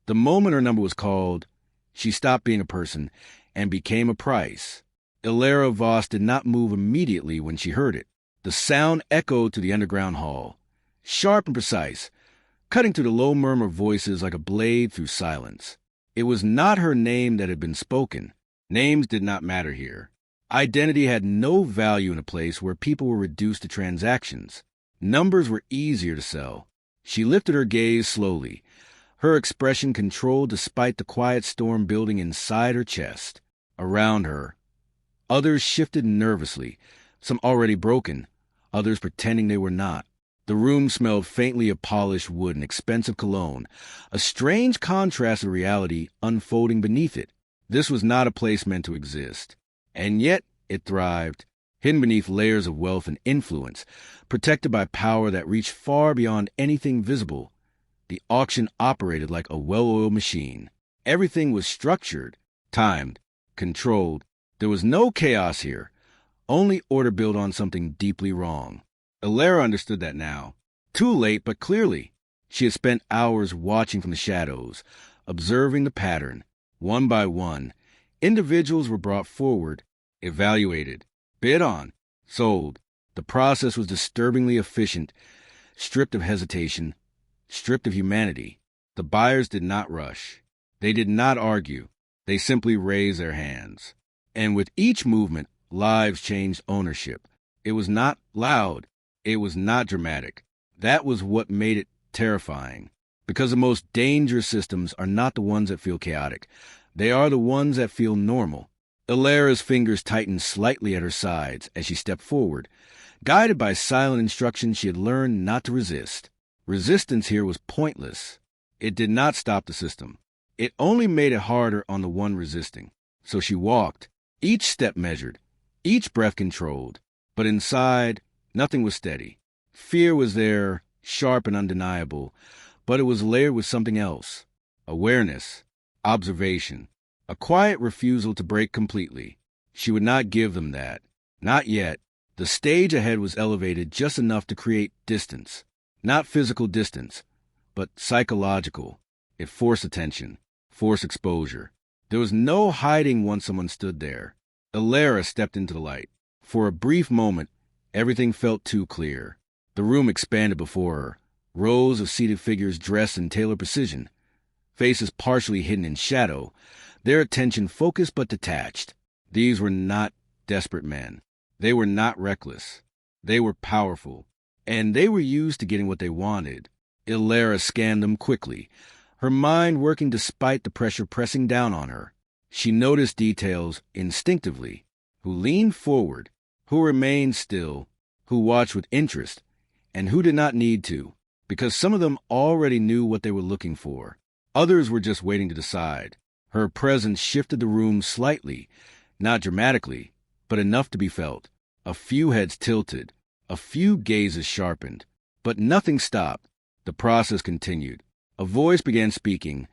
The moment her number was called, she stopped being a person and became a price. Illyra Voss did not move immediately when she heard it. The sound echoed to the underground hall, sharp and precise, cutting through the low murmur of voices like a blade through silence. It was not her name that had been spoken. Names did not matter here. Identity had no value in a place where people were reduced to transactions. Numbers were easier to sell. She lifted her gaze slowly, her expression controlled despite the quiet storm building inside her chest. Around her, others shifted nervously, some already broken, others pretending they were not. The room smelled faintly of polished wood and expensive cologne, a strange contrast of reality unfolding beneath it. This was not a place meant to exist. And yet it thrived, hidden beneath layers of wealth and influence, protected by power that reached far beyond anything visible. The auction operated like a well-oiled machine. Everything was structured, timed, controlled. There was no chaos here, only order built on something deeply wrong. Illyra understood that now. Too late, but clearly. She had spent hours watching from the shadows, observing the pattern. One by one, individuals were brought forward, evaluated, bid on, sold. The process was disturbingly efficient, stripped of hesitation, stripped of humanity. The buyers did not rush. They did not argue. They simply raised their hands. And with each movement, lives changed ownership. It was not loud. It was not dramatic. That was what made it terrifying. Because the most dangerous systems are not the ones that feel chaotic. They are the ones that feel normal. Illyra's fingers tightened slightly at her sides as she stepped forward, guided by silent instructions she had learned not to resist. Resistance here was pointless. It did not stop the system. It only made it harder on the one resisting. So she walked, each step measured, each breath controlled. But inside, nothing was steady. Fear was there, sharp and undeniable, but it was layered with something else. Awareness, observation, a quiet refusal to break completely. She would not give them that. Not yet. The stage ahead was elevated just enough to create distance. Not physical distance, but psychological. It forced attention, forced exposure. There was no hiding once someone stood there. Illyra stepped into the light. For a brief moment, everything felt too clear. The room expanded before her. Rows of seated figures dressed in tailored precision. Faces partially hidden in shadow. Their attention focused but detached. These were not desperate men. They were not reckless. They were powerful. And they were used to getting what they wanted. Illyra scanned them quickly, her mind working despite the pressure pressing down on her. She noticed details instinctively. Who leaned forward, who remained still, who watched with interest, and who did not need to, because some of them already knew what they were looking for. Others were just waiting to decide. Her presence shifted the room slightly, not dramatically, but enough to be felt. A few heads tilted, a few gazes sharpened, but nothing stopped. The process continued. A voice began speaking,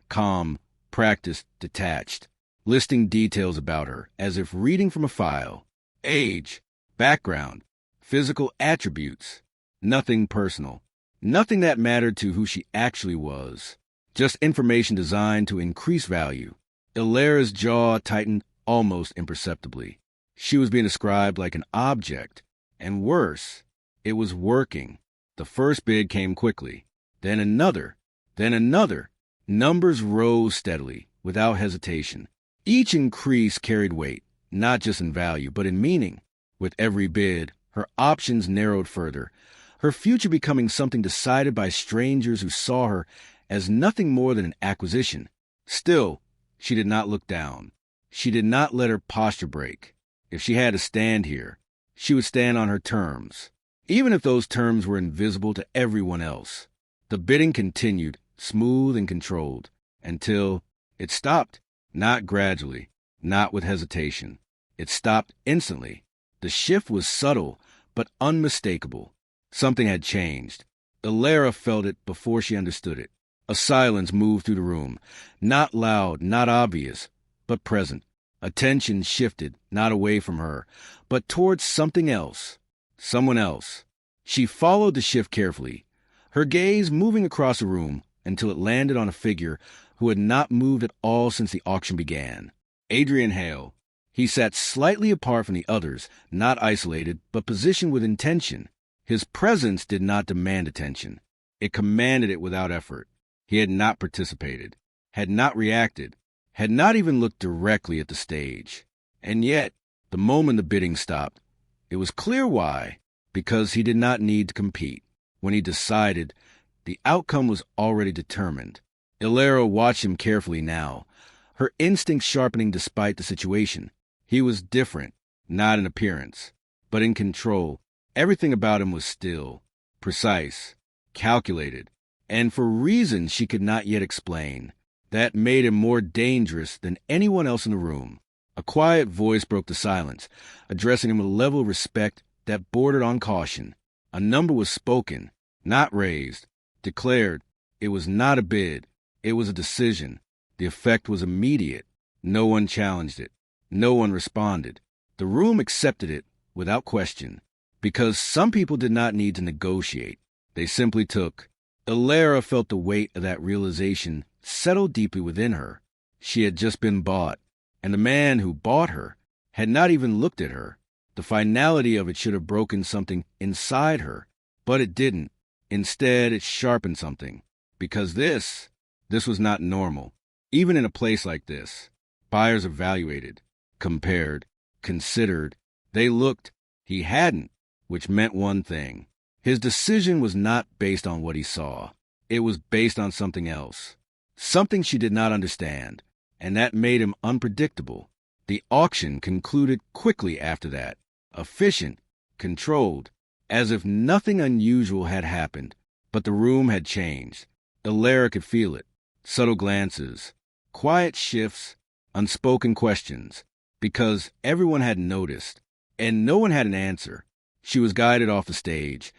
calm, practiced, detached, listing details about her, as if reading from a file. Age, background, physical attributes. Nothing personal. Nothing that mattered to who she actually was. Just information designed to increase value. Illyra's jaw tightened almost imperceptibly. She was being described like an object. And worse, it was working. The first bid came quickly. Then another. Then another. Numbers rose steadily, without hesitation. Each increase carried weight, not just in value, but in meaning. With every bid, her options narrowed further, her future becoming something decided by strangers who saw her as nothing more than an acquisition. Still, she did not look down. She did not let her posture break. If she had to stand here, she would stand on her terms, even if those terms were invisible to everyone else. The bidding continued, smooth and controlled, until it stopped. Not gradually, not with hesitation. It stopped instantly. The shift was subtle, but unmistakable. Something had changed. Illyra felt it before she understood it. A silence moved through the room, not loud, not obvious, but present. Attention shifted, not away from her, but towards something else, someone else. She followed the shift carefully, her gaze moving across the room, until it landed on a figure who had not moved at all since the auction began. Adrian Hale. He sat slightly apart from the others, not isolated, but positioned with intention. His presence did not demand attention. It commanded it without effort. He had not participated, had not reacted, had not even looked directly at the stage. And yet, the moment the bidding stopped, it was clear why. Because he did not need to compete. When he decided, the outcome was already determined. Illyra watched him carefully now, her instincts sharpening despite the situation. He was different, not in appearance, but in control. Everything about him was still, precise, calculated, and for reasons she could not yet explain. That made him more dangerous than anyone else in the room. A quiet voice broke the silence, addressing him with a level of respect that bordered on caution. A number was spoken, not raised, declared. It was not a bid. It was a decision. The effect was immediate. No one challenged it. No one responded. The room accepted it without question, because some people did not need to negotiate. They simply took. Illyra felt the weight of that realization settle deeply within her. She had just been bought, and the man who bought her had not even looked at her. The finality of it should have broken something inside her, but it didn't. Instead, it sharpened something. Because this was not normal. Even in a place like this, buyers evaluated, compared, considered. They looked. He hadn't, which meant one thing. His decision was not based on what he saw. It was based on something else. Something she did not understand, and that made him unpredictable. The auction concluded quickly after that. Efficient, controlled, as if nothing unusual had happened, but the room had changed. Illyra could feel it. Subtle glances, quiet shifts, unspoken questions, because everyone had noticed, and no one had an answer. She was guided off the stage,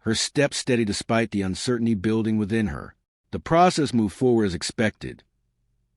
her steps steady despite the uncertainty building within her. The process moved forward as expected.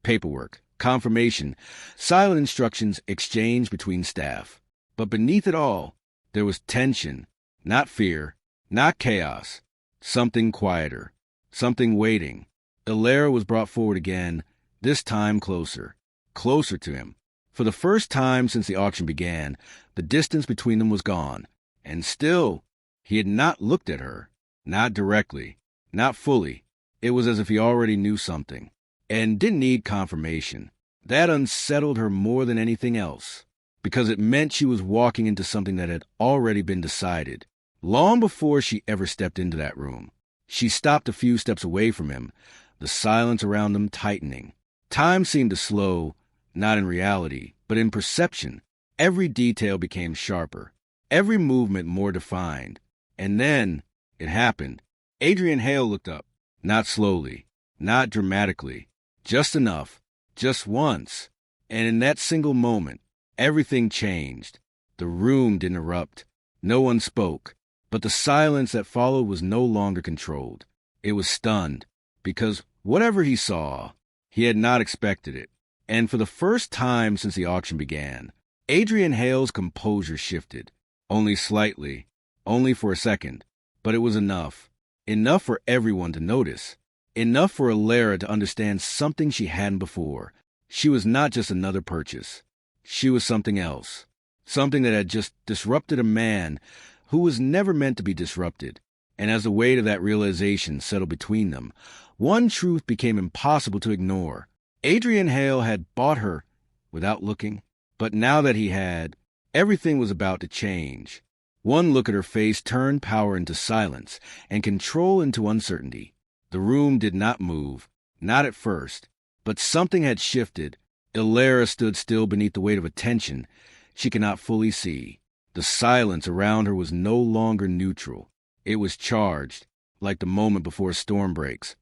Paperwork, confirmation, silent instructions exchanged between staff. But beneath it all, there was tension, not fear, not chaos, something quieter, something waiting. Illyra was brought forward again, this time closer to him. For the first time since the auction began, the distance between them was gone. And still, he had not looked at her, not directly, not fully. It was as if he already knew something, and didn't need confirmation. That unsettled her more than anything else, because it meant she was walking into something that had already been decided, long before she ever stepped into that room. She stopped a few steps away from him, the silence around them tightening. Time seemed to slow, not in reality, but in perception. Every detail became sharper, every movement more defined. And then, it happened. Adrian Hale looked up, not slowly, not dramatically, just enough, just once. And in that single moment, everything changed. The room didn't erupt. No one spoke. But the silence that followed was no longer controlled. It was stunned, because whatever he saw, he had not expected it. And for the first time since the auction began, Adrian Hale's composure shifted. Only slightly, only for a second. But it was enough. Enough for everyone to notice. Enough for Illyra to understand something she hadn't before. She was not just another purchase. She was something else. Something that had just disrupted a man who was never meant to be disrupted. And as the weight of that realization settled between them, one truth became impossible to ignore. Adrian Hale had bought her without looking, but now that he had, everything was about to change. One look at her face turned power into silence and control into uncertainty. The room did not move, not at first, but something had shifted. Illyra stood still beneath the weight of attention she could not fully see. The silence around her was no longer neutral. It was charged, like the moment before a storm breaks.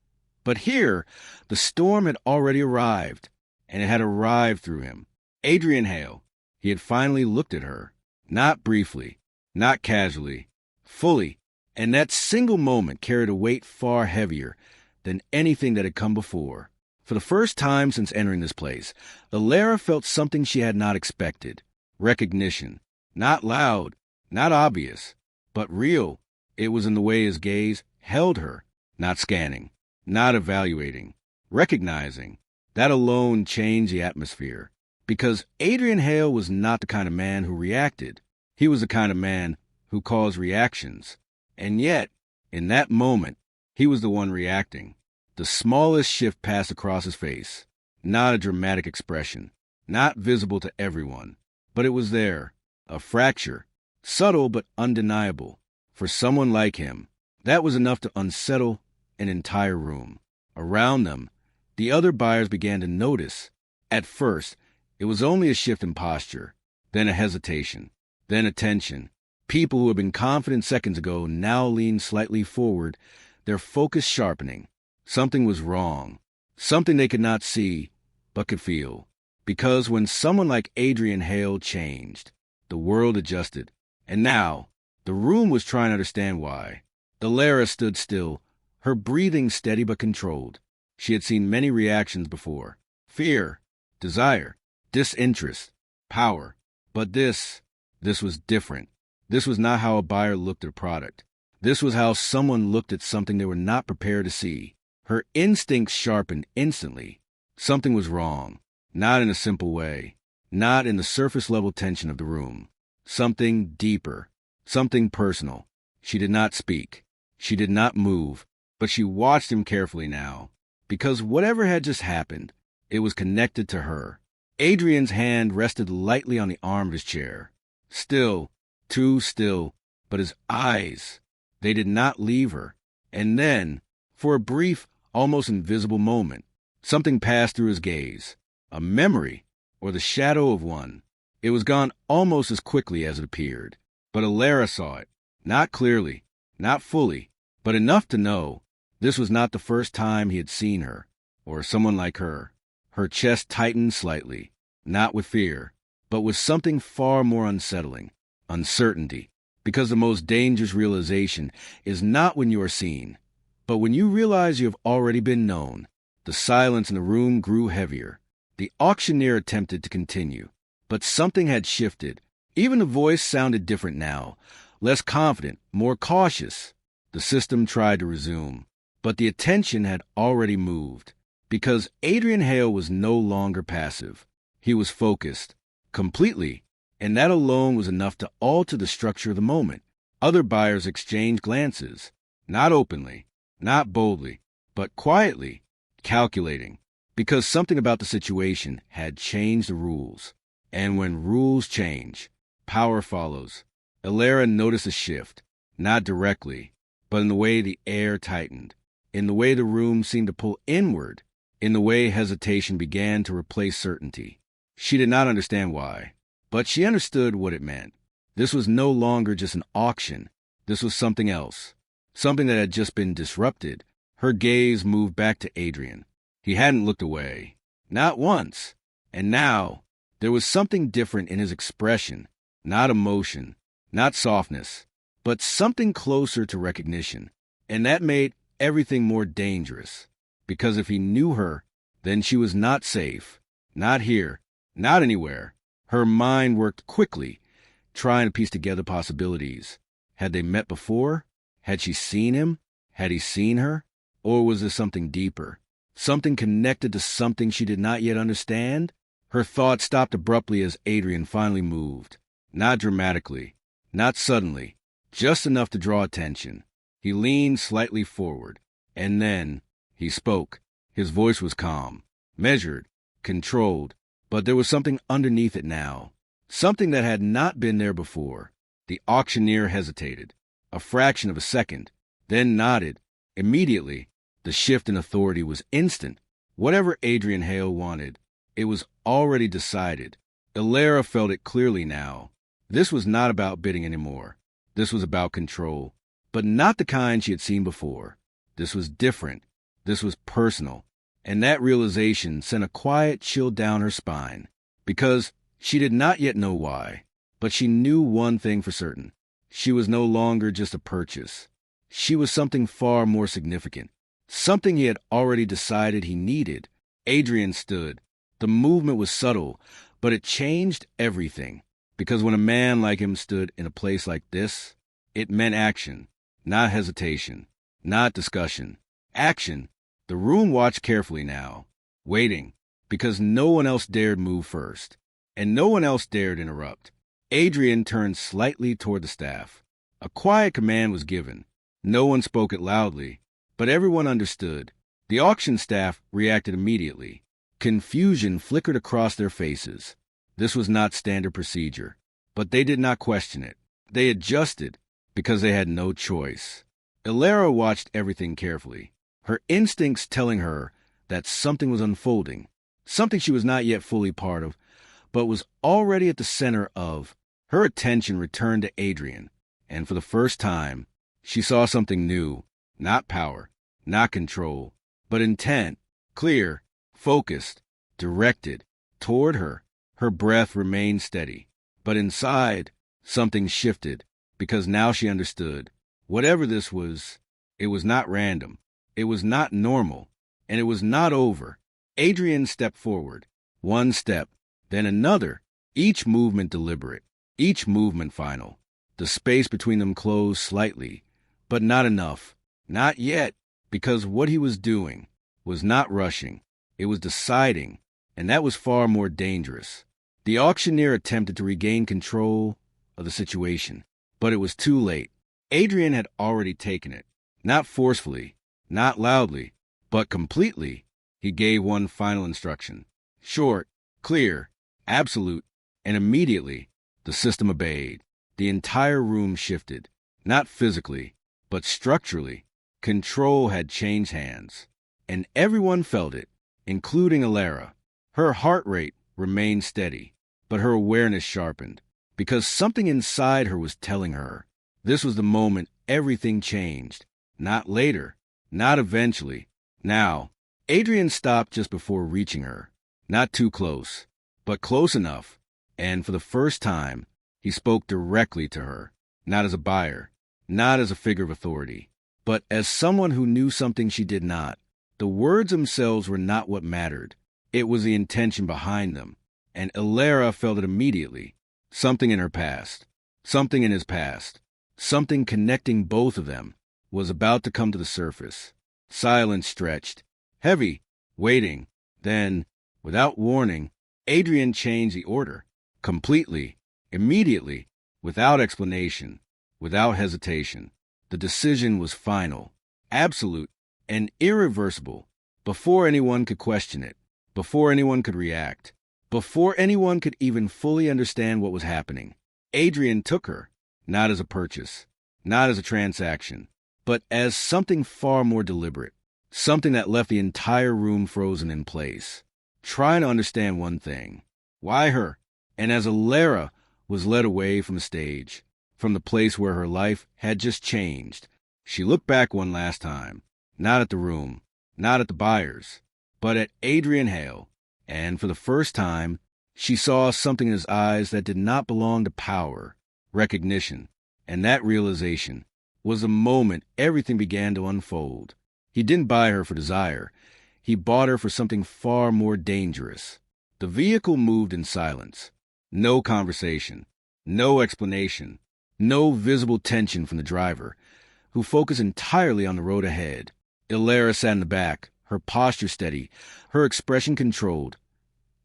But here, the storm had already arrived, and it had arrived through him. Adrian Hale. He had finally looked at her, not briefly, not casually, fully, and that single moment carried a weight far heavier than anything that had come before. For the first time since entering this place, Illyra felt something she had not expected. Recognition. Not loud, not obvious, but real. It was in the way his gaze held her, not scanning, not evaluating, recognizing. That alone changed the atmosphere. Because Adrian Hale was not the kind of man who reacted. He was the kind of man who caused reactions. And yet, in that moment, he was the one reacting. The smallest shift passed across his face. Not a dramatic expression. Not visible to everyone. But it was there. A fracture. Subtle but undeniable. For someone like him, that was enough to unsettle an entire room. Around them, the other buyers began to notice. At first, it was only a shift in posture, then a hesitation, then a tension. People who had been confident seconds ago now leaned slightly forward, their focus sharpening. Something was wrong. Something they could not see, but could feel. Because when someone like Adrian Hale changed, the world adjusted. And now, the room was trying to understand why. Elara stood still, her breathing steady but controlled. She had seen many reactions before. Fear, desire, disinterest, power. But this was different. This was not how a buyer looked at a product. This was how someone looked at something they were not prepared to see. Her instincts sharpened instantly. Something was wrong. Not in a simple way. Not in the surface-level tension of the room. Something deeper. Something personal. She did not speak. She did not move. But she watched him carefully now. Because whatever had just happened, it was connected to her. Adrian's hand rested lightly on the arm of his chair. Still, too still, but his eyes, they did not leave her. And then, for a brief, almost invisible moment, something passed through his gaze. A memory, or the shadow of one. It was gone almost as quickly as it appeared. But Elara saw it. Not clearly, not fully, but enough to know this was not the first time he had seen her, or someone like her. Her chest tightened slightly, not with fear, but with something far more unsettling, uncertainty. Because the most dangerous realization is not when you are seen, but when you realize you have already been known. The silence in the room grew heavier. The auctioneer attempted to continue, but something had shifted. Even the voice sounded different now, less confident, more cautious. The system tried to resume, but the attention had already moved. Because Adrian Hale was no longer passive. He was focused, completely, and that alone was enough to alter the structure of the moment. Other buyers exchanged glances, not openly, not boldly, but quietly, calculating, because something about the situation had changed the rules. And when rules change, power follows. Elara noticed a shift, not directly, but in the way the air tightened, in the way the room seemed to pull inward, in the way hesitation began to replace certainty. She did not understand why, but she understood what it meant. This was no longer just an auction. This was something else, something that had just been disrupted. Her gaze moved back to Adrian. He hadn't looked away, not once. And now, there was something different in his expression, not emotion, not softness, but something closer to recognition. And that made everything more dangerous. Because if he knew her, then she was not safe, not here, not anywhere. Her mind worked quickly, trying to piece together possibilities. Had they met before? Had she seen him? Had he seen her? Or was there something deeper? Something connected to something she did not yet understand? Her thoughts stopped abruptly as Adrian finally moved. Not dramatically, not suddenly, just enough to draw attention. He leaned slightly forward, and then he spoke. His voice was calm, measured, controlled, but there was something underneath it now. Something that had not been there before. The auctioneer hesitated, a fraction of a second, then nodded. Immediately, the shift in authority was instant. Whatever Adrian Hale wanted, it was already decided. Elara felt it clearly now. This was not about bidding anymore. This was about control, but not the kind she had seen before. This was different. This was personal. And that realization sent a quiet chill down her spine, because she did not yet know why. But she knew one thing for certain. She was no longer just a purchase. She was something far more significant. Something he had already decided he needed. Adrian stood. The movement was subtle, but it changed everything. Because when a man like him stood in a place like this, it meant action, not hesitation, not discussion. Action, The room watched carefully now, waiting, because no one else dared move first, and no one else dared interrupt. Adrian turned slightly toward the staff. A quiet command was given. No one spoke it loudly, but everyone understood. The auction staff reacted immediately. Confusion flickered across their faces. This was not standard procedure, but they did not question it. They adjusted because they had no choice. Elara watched everything carefully, her instincts telling her that something was unfolding, something she was not yet fully part of, but was already at the center of. Her attention returned to Adrian, and for the first time, she saw something new. Not power, not control, but intent, clear, focused, directed toward her. Her breath remained steady, but inside, something shifted, because now she understood. Whatever this was, it was not random, it was not normal, and it was not over. Adrian stepped forward, one step, then another, each movement deliberate, each movement final. The space between them closed slightly, but not enough. Not yet, because what he was doing was not rushing. It was deciding, and that was far more dangerous. The auctioneer attempted to regain control of the situation, but it was too late. Adrian had already taken it, not forcefully, not loudly, but completely. He gave one final instruction. Short, clear, absolute, and immediately the system obeyed. The entire room shifted, not physically, but structurally. Control had changed hands, and everyone felt it, including Elara. Her heart rate remained steady, but her awareness sharpened, because something inside her was telling her. This was the moment everything changed. Not later, not eventually. Now. Adrian stopped just before reaching her. Not too close, but close enough, and for the first time, he spoke directly to her, not as a buyer, not as a figure of authority, but as someone who knew something she did not. The words themselves were not what mattered. It was the intention behind them, and Elara felt it immediately. Something in her past, something in his past, something connecting both of them, was about to come to the surface. Silence stretched, heavy, waiting. Then, without warning, Adrian changed the order, completely, immediately, without explanation, without hesitation. The decision was final, absolute, and irreversible, before anyone could question it, before anyone could react, before anyone could even fully understand what was happening. Adrian took her, not as a purchase, not as a transaction, but as something far more deliberate, something that left the entire room frozen in place, trying to understand one thing. Why her? And as Elara was led away from the stage, from the place where her life had just changed, she looked back one last time, not at the room, not at the buyers, but at Adrian Hale, and for the first time, she saw something in his eyes that did not belong to power, recognition, and that realization was the moment everything began to unfold. He didn't buy her for desire. He bought her for something far more dangerous. The vehicle moved in silence. No conversation, no explanation, no visible tension from the driver, who focused entirely on the road ahead. Elara sat in the back, her posture steady, her expression controlled,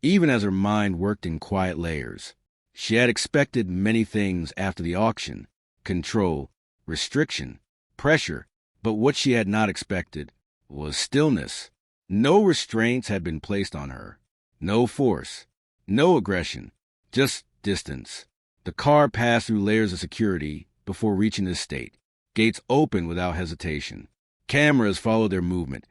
even as her mind worked in quiet layers. She had expected many things after the auction: control, restriction, pressure, but what she had not expected was stillness. No restraints had been placed on her. No force, no aggression, just distance. The car passed through layers of security before reaching the estate. Gates opened without hesitation. Cameras followed their movement,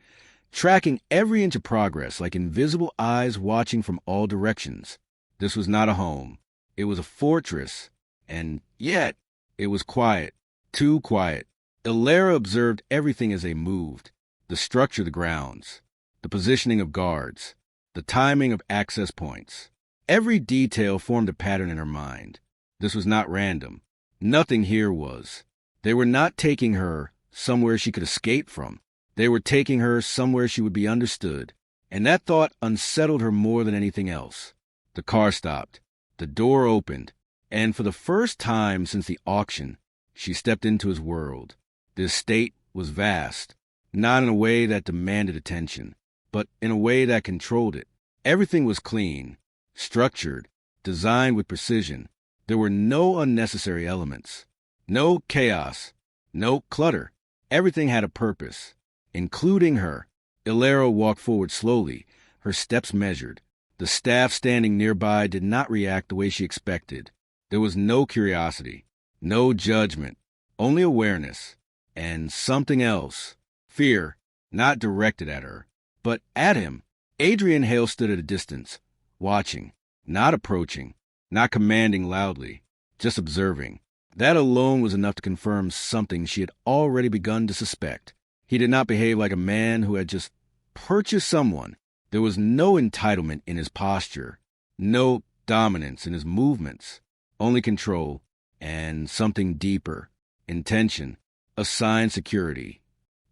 tracking every inch of progress like invisible eyes watching from all directions. This was not a home. It was a fortress, and yet it was quiet, too quiet. Elara observed everything as they moved: the structure of the grounds, the positioning of guards, the timing of access points. Every detail formed a pattern in her mind. This was not random. Nothing here was. They were not taking her somewhere she could escape from. They were taking her somewhere she would be understood, and that thought unsettled her more than anything else. The car stopped. The door opened, and for the first time since the auction, she stepped into his world. The estate was vast, not in a way that demanded attention, but in a way that controlled it. Everything was clean, structured, designed with precision. There were no unnecessary elements, no chaos, no clutter. Everything had a purpose, including her. Ilera walked forward slowly, her steps measured. The staff standing nearby did not react the way she expected. There was no curiosity, no judgment, only awareness, and something else. Fear, not directed at her, but at him. Adrian Hale stood at a distance, watching, not approaching, not commanding loudly, just observing. That alone was enough to confirm something she had already begun to suspect. He did not behave like a man who had just purchased someone. There was no entitlement in his posture, no dominance in his movements, only control and something deeper, intention, assigned security.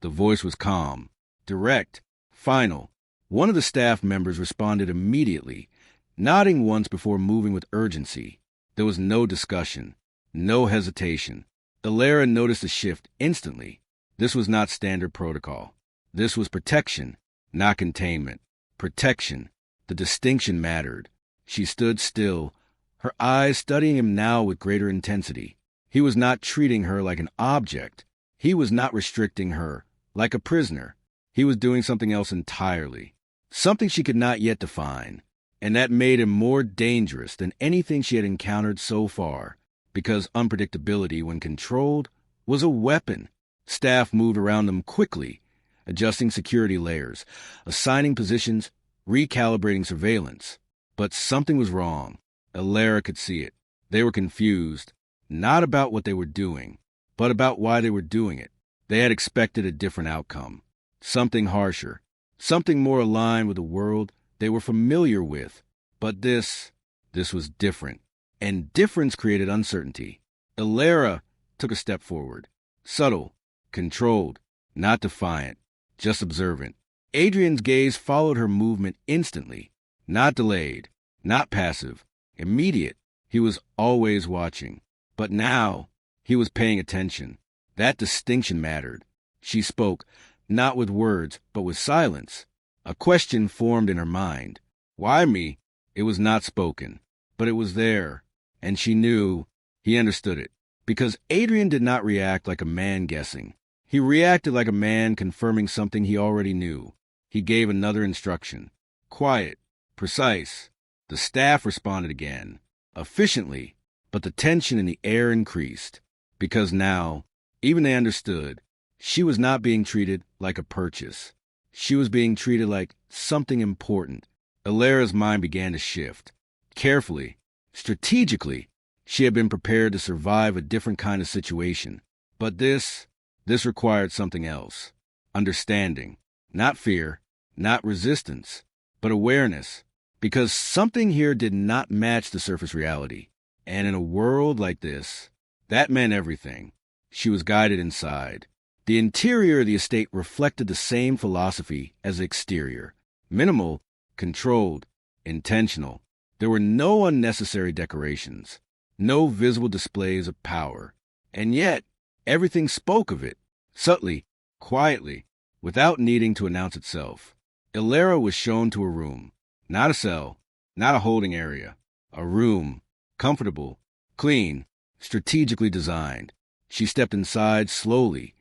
The voice was calm, direct, final. One of the staff members responded immediately, nodding once before moving with urgency. There was no discussion, no hesitation. Ilera noticed a shift instantly. This was not standard protocol. This was protection, not containment. Protection. The distinction mattered. She stood still, her eyes studying him now with greater intensity. He was not treating her like an object. He was not restricting her, like a prisoner. He was doing something else entirely, something she could not yet define, and that made him more dangerous than anything she had encountered so far, because unpredictability, when controlled, was a weapon. Staff moved around them quickly, adjusting security layers, assigning positions, recalibrating surveillance. But something was wrong. Ilera could see it. They were confused, not about what they were doing, but about why they were doing it. They had expected a different outcome, something harsher, something more aligned with the world they were familiar with. But this was different, and difference created uncertainty. Ilera took a step forward, subtle, controlled, not defiant, just observant. Adrian's gaze followed her movement instantly, not delayed, not passive, immediate. He was always watching. But now, he was paying attention. That distinction mattered. She spoke, not with words, but with silence. A question formed in her mind. Why me? It was not spoken, but it was there, and she knew. He understood it, because Adrian did not react like a man guessing. He reacted like a man confirming something he already knew. He gave another instruction. Quiet, precise. The staff responded again, efficiently, but the tension in the air increased, because now, even they understood, she was not being treated like a purchase. She was being treated like something important. Ilera's mind began to shift. Carefully, strategically, she had been prepared to survive a different kind of situation. But this required something else. Understanding. Not fear, not resistance, but awareness. Because something here did not match the surface reality. And in a world like this, that meant everything. She was guided inside. The interior of the estate reflected the same philosophy as the exterior. Minimal, controlled, intentional. There were no unnecessary decorations, no visible displays of power. And yet, everything spoke of it, subtly, quietly, without needing to announce itself. Ilera was shown to a room, not a cell, not a holding area. A room, comfortable, clean, strategically designed. She stepped inside slowly,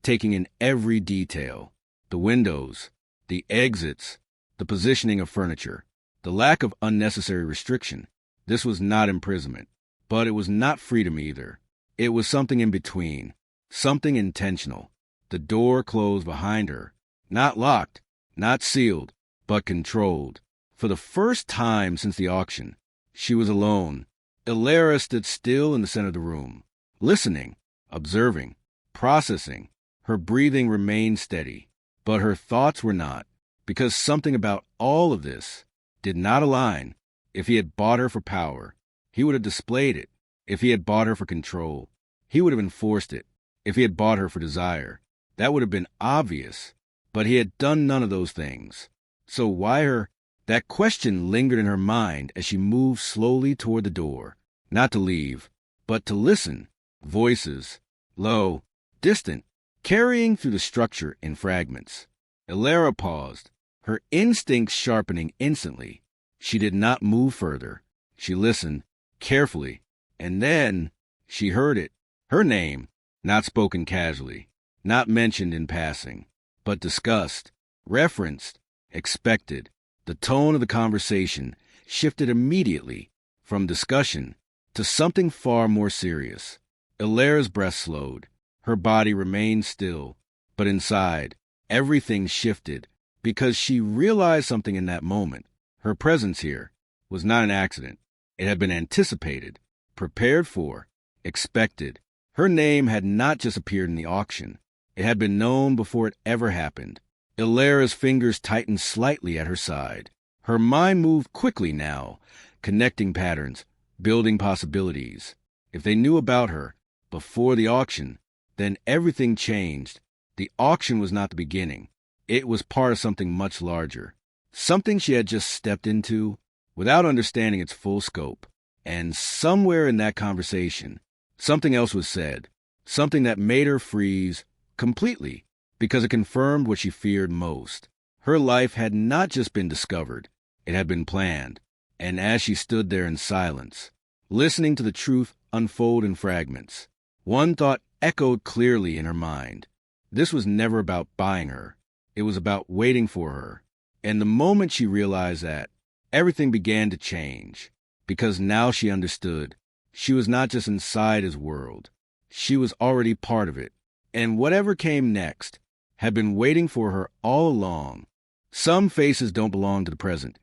taking in every detail. The windows, the exits, the positioning of furniture, the lack of unnecessary restriction. This was not imprisonment, but it was not freedom either. It was something in between, something intentional. The door closed behind her, not locked, not sealed, but controlled. For the first time since the auction, she was alone. Ilera stood still in the center of the room, listening, observing, processing. Her breathing remained steady, but her thoughts were not, because something about all of this did not align. If he had bought her for power, he would have displayed it. If he had bought her for control, he would have enforced it. If he had bought her for desire, that would have been obvious. But he had done none of those things. So why her? That question lingered in her mind as she moved slowly toward the door, not to leave, but to listen. Voices, low, distant, carrying through the structure in fragments. Elara paused, her instincts sharpening instantly. She did not move further. She listened, carefully, and then she heard it. Her name, not spoken casually, not mentioned in passing, but discussed, referenced, expected. The tone of the conversation shifted immediately from discussion to something far more serious. Elara's breath slowed. Her body remained still, but inside, everything shifted because she realized something in that moment. Her presence here was not an accident. It had been anticipated, prepared for, expected. Her name had not just appeared in the auction. It had been known before it ever happened. Elara's fingers tightened slightly at her side. Her mind moved quickly now, connecting patterns, building possibilities. If they knew about her before the auction, then everything changed. The auction was not the beginning. It was part of something much larger, something she had just stepped into without understanding its full scope. And somewhere in that conversation, something else was said, something that made her freeze completely, because it confirmed what she feared most. Her life had not just been discovered, it had been planned. And as she stood there in silence, listening to the truth unfold in fragments, one thought echoed clearly in her mind. This was never about buying her. It was about waiting for her. And the moment she realized that, everything began to change. Because now she understood. She was not just inside his world. She was already part of it. And whatever came next had been waiting for her all along. Some faces don't belong to the present.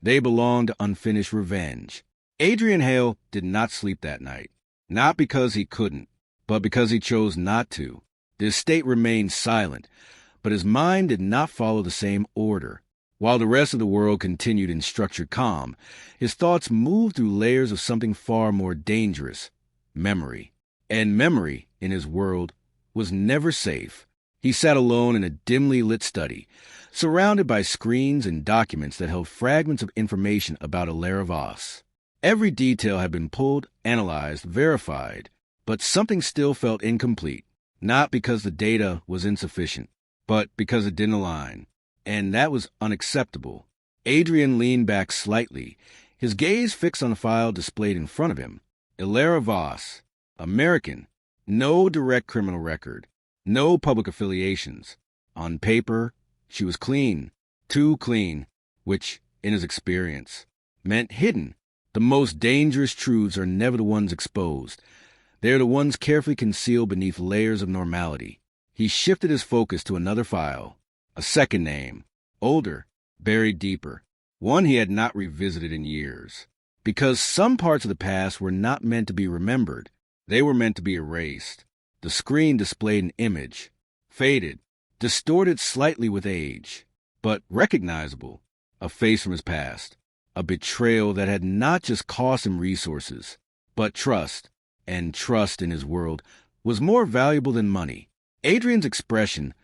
They belong to unfinished revenge. Adrian Hale did not sleep that night. Not because he couldn't, but because he chose not to. The estate remained silent, but his mind did not follow the same order. While the rest of the world continued in structured calm, his thoughts moved through layers of something far more dangerous, memory. And memory, in his world, was never safe. He sat alone in a dimly lit study, surrounded by screens and documents that held fragments of information about Elara Vos. Every detail had been pulled, analyzed, verified, but something still felt incomplete, not because the data was insufficient, but because it didn't align. And that was unacceptable. Adrian leaned back slightly, his gaze fixed on the file displayed in front of him. Elara Vos, American, no direct criminal record, no public affiliations. On paper, she was clean, too clean, which, in his experience, meant hidden. The most dangerous truths are never the ones exposed. They are the ones carefully concealed beneath layers of normality. He shifted his focus to another file. A second name, older, buried deeper, one he had not revisited in years. Because some parts of the past were not meant to be remembered. They were meant to be erased. The screen displayed an image, faded, distorted slightly with age, but recognizable, a face from his past, a betrayal that had not just cost him resources, but trust, and trust in his world was more valuable than money. Adrian's expression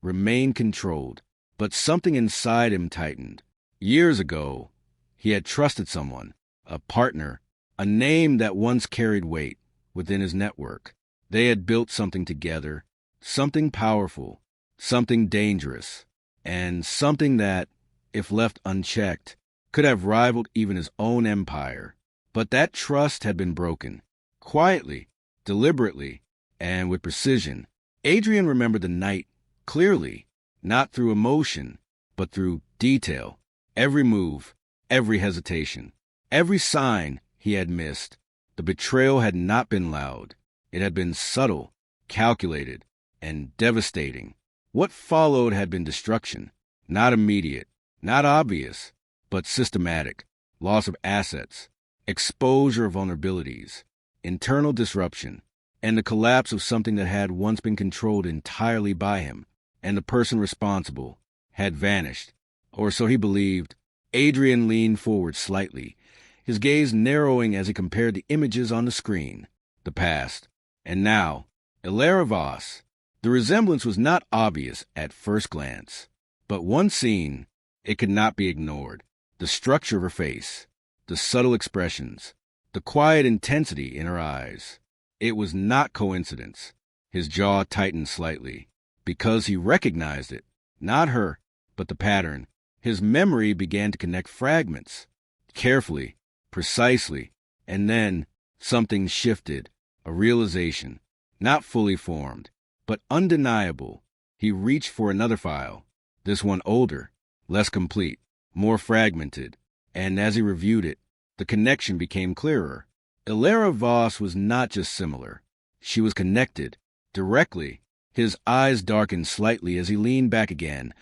remained controlled, but something inside him tightened. Years ago, he had trusted someone, a partner, a name that once carried weight within his network. They had built something together, something powerful, something dangerous, and something that, if left unchecked, could have rivaled even his own empire. But that trust had been broken. Quietly, deliberately, and with precision. Adrian remembered the night clearly, not through emotion, but through detail. Every move, every hesitation, every sign he had missed. The betrayal had not been loud. It had been subtle, calculated, and devastating. What followed had been destruction, not immediate, not obvious, but systematic. Loss of assets, exposure of vulnerabilities, internal disruption, and the collapse of something that had once been controlled entirely by him. And the person responsible had vanished, or so he believed. Adrian leaned forward slightly, his gaze narrowing as he compared the images on the screen. The past, and now, Elara Vos. The resemblance was not obvious at first glance, but once seen, it could not be ignored. The structure of her face, the subtle expressions, the quiet intensity in her eyes. It was not coincidence. His jaw tightened slightly. because he recognized it. Not her, but the pattern. His memory began to connect fragments, carefully, precisely, and then something shifted, a realization, not fully formed, but undeniable. He reached for another file, this one older, less complete, more fragmented, and as he reviewed it, the connection became clearer. Ilara Voss was not just similar. She was connected, directly. His eyes darkened slightly as he leaned back again,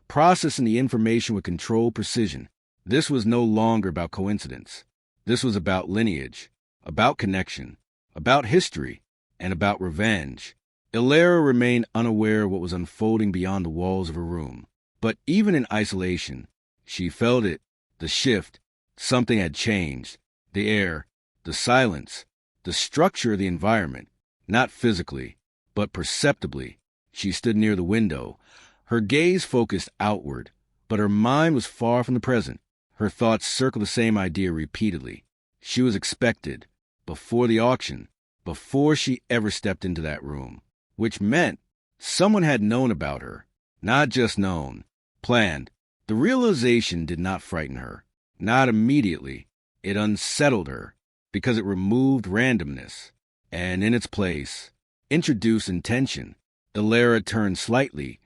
processing the information with controlled precision. This was no longer about coincidence. This was about lineage, about connection, about history, and about revenge. Ilara remained unaware of what was unfolding beyond the walls of her room. But even in isolation, she felt it, the shift. Something had changed. The air, the silence, the structure of the environment, not physically, but perceptibly. She stood near the window, her gaze focused outward, but her mind was far from the present. Her thoughts circled the same idea repeatedly. She was expected, before the auction, before she ever stepped into that room, which meant someone had known about her, not just known, planned. The realization did not frighten her, not immediately. It unsettled her, because it removed randomness, and in its place, introduced intention. Ilara turned slightly,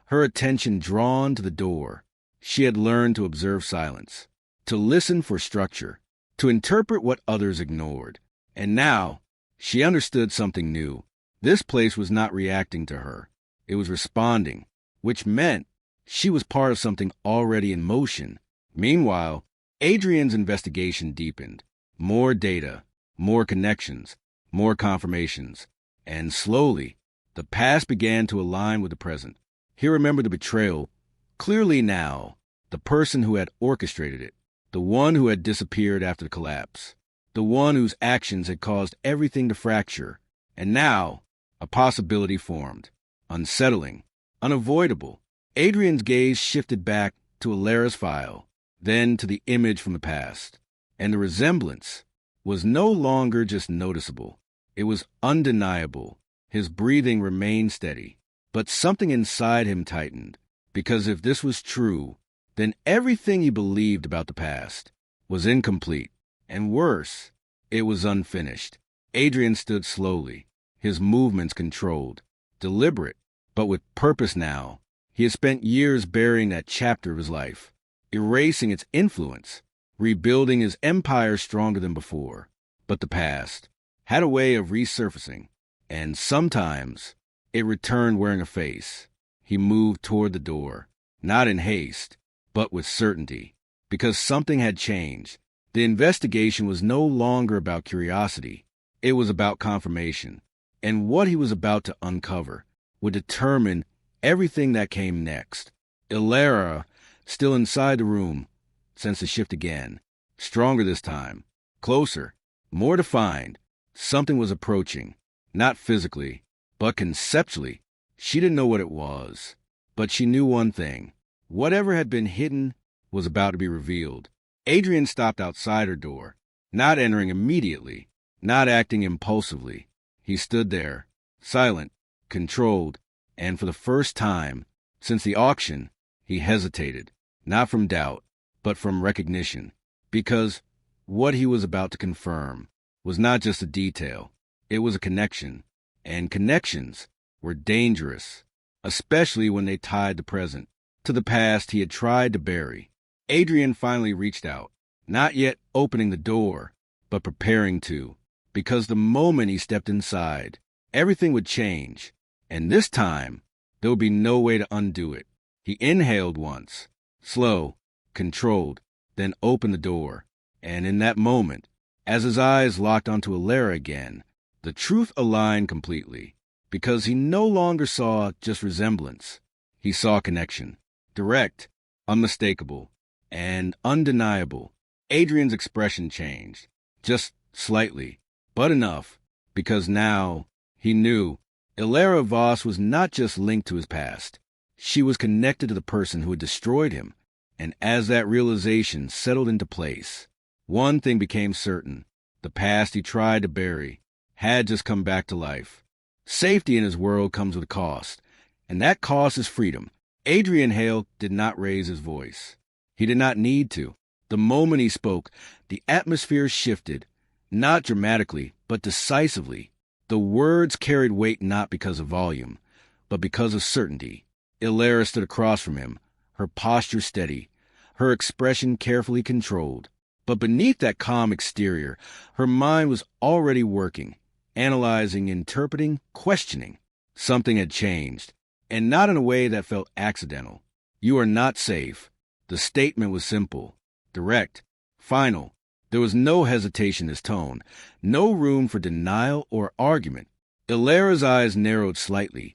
her attention drawn to the door. She had learned to observe silence, to listen for structure, to interpret what others ignored. And now, she understood something new. This place was not reacting to her. It was responding, which meant she was part of something already in motion. Meanwhile, Adrian's investigation deepened. More data, more connections, more confirmations. And slowly, the past began to align with the present. He remembered the betrayal clearly now, the person who had orchestrated it, the one who had disappeared after the collapse, the one whose actions had caused everything to fracture. And now, a possibility formed, unsettling, unavoidable. Adrian's gaze shifted back to Ilara's file, then to the image from the past. And the resemblance was no longer just noticeable. It was undeniable. His breathing remained steady, but something inside him tightened, because if this was true, then everything he believed about the past was incomplete, and worse, it was unfinished. Adrian stood slowly, his movements controlled, deliberate, but with purpose now. He had spent years burying that chapter of his life, erasing its influence, rebuilding his empire stronger than before. But the past had a way of resurfacing, and sometimes it returned wearing a face. He moved toward the door, not in haste, but with certainty, because something had changed. The investigation was no longer about curiosity. It was about confirmation, and what he was about to uncover would determine everything that came next. Ilara, still inside the room, sensed the shift again, stronger this time, closer, more defined. Something was approaching, not physically, but conceptually. She didn't know what it was, but she knew one thing. Whatever had been hidden was about to be revealed. Adrian stopped outside her door, not entering immediately, not acting impulsively. He stood there, silent, controlled, and for the first time since the auction, he hesitated, not from doubt, but from recognition, because what he was about to confirm was not just a detail, it was a connection, and connections were dangerous, especially when they tied the present to the past he had tried to bury. Adrian finally reached out, not yet opening the door, but preparing to, because the moment he stepped inside, everything would change, and this time, there would be no way to undo it. He inhaled once, slow, controlled, then opened the door, and in that moment, as his eyes locked onto Ilara again, the truth aligned completely, because he no longer saw just resemblance. He saw connection, direct, unmistakable, and undeniable. Adrian's expression changed, just slightly, but enough, because now he knew Ilara Voss was not just linked to his past. She was connected to the person who had destroyed him, and as that realization settled into place, one thing became certain. The past he tried to bury had just come back to life. Safety in his world comes with a cost, and that cost is freedom. Adrian Hale did not raise his voice. He did not need to. The moment he spoke, the atmosphere shifted, not dramatically, but decisively. The words carried weight not because of volume, but because of certainty. Ilara stood across from him, her posture steady, her expression carefully controlled. But beneath that calm exterior, her mind was already working, analyzing, interpreting, questioning. Something had changed, and not in a way that felt accidental. You are not safe. The statement was simple, direct, final. There was no hesitation in his tone, no room for denial or argument. Ilara's eyes narrowed slightly,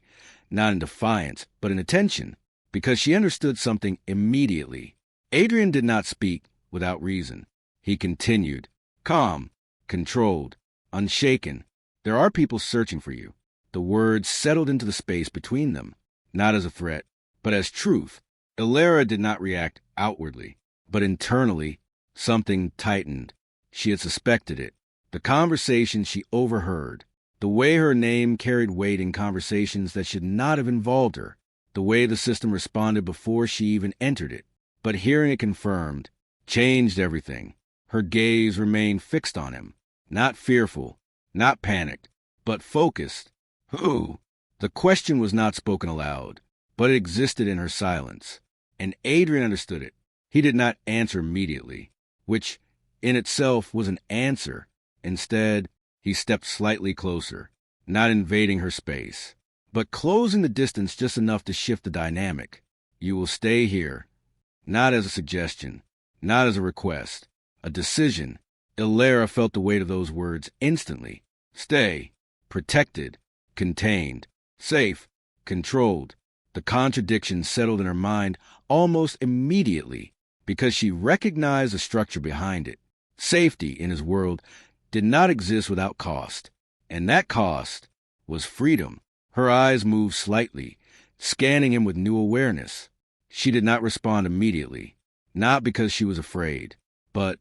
not in defiance, but in attention, because she understood something immediately. Adrian did not speak without reason. He continued, calm, controlled, unshaken. There are people searching for you. The words settled into the space between them, not as a threat, but as truth. Ilara did not react outwardly, but internally, something tightened. She had suspected it. The conversation she overheard, the way her name carried weight in conversations that should not have involved her, the way the system responded before she even entered it. But hearing it confirmed changed everything. Her gaze remained fixed on him, not fearful, not panicked, but focused. Who? The question was not spoken aloud, but it existed in her silence, and Adrian understood it. He did not answer immediately, which in itself was an answer. Instead, he stepped slightly closer, not invading her space, but closing the distance just enough to shift the dynamic. You will stay here, not as a suggestion, not as a request, a decision. Ilara felt the weight of those words instantly. Stay, protected, contained, safe, controlled. The contradiction settled in her mind almost immediately because she recognized the structure behind it. Safety in his world did not exist without cost, and that cost was freedom. Her eyes moved slightly, scanning him with new awareness. She did not respond immediately, not because she was afraid, but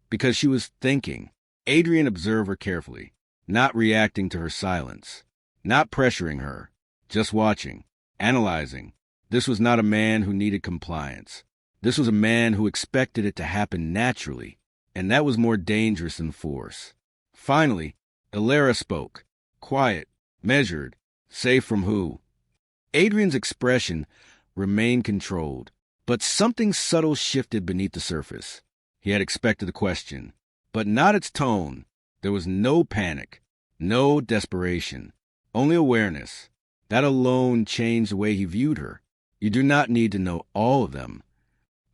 because she was thinking. Adrian observed her carefully, not reacting to her silence, not pressuring her, just watching, analyzing. This was not a man who needed compliance. This was a man who expected it to happen naturally, and that was more dangerous than force. Finally, Ilara spoke, quiet, measured, safe from who? Adrian's expression remained controlled, but something subtle shifted beneath the surface. He had expected the question, but not its tone. There was no panic, no desperation, only awareness. That alone changed the way he viewed her. You do not need to know all of them.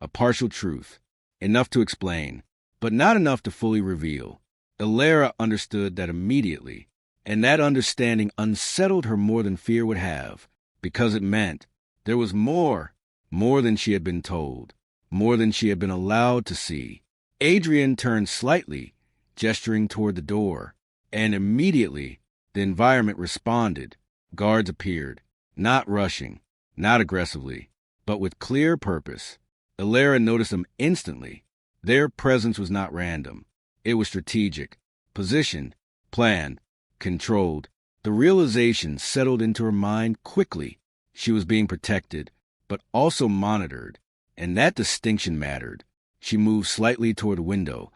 A partial truth, enough to explain, but not enough to fully reveal. Ilara understood that immediately, and that understanding unsettled her more than fear would have, because it meant there was more than she had been told, more than she had been allowed to see. Adrian turned slightly, gesturing toward the door, and immediately the environment responded. Guards appeared, not rushing, not aggressively, but with clear purpose. Ilara noticed them instantly. Their presence was not random. It was strategic, positioned, planned, controlled. The realization settled into her mind quickly. She was being protected, but also monitored, and that distinction mattered. She moved slightly toward the window,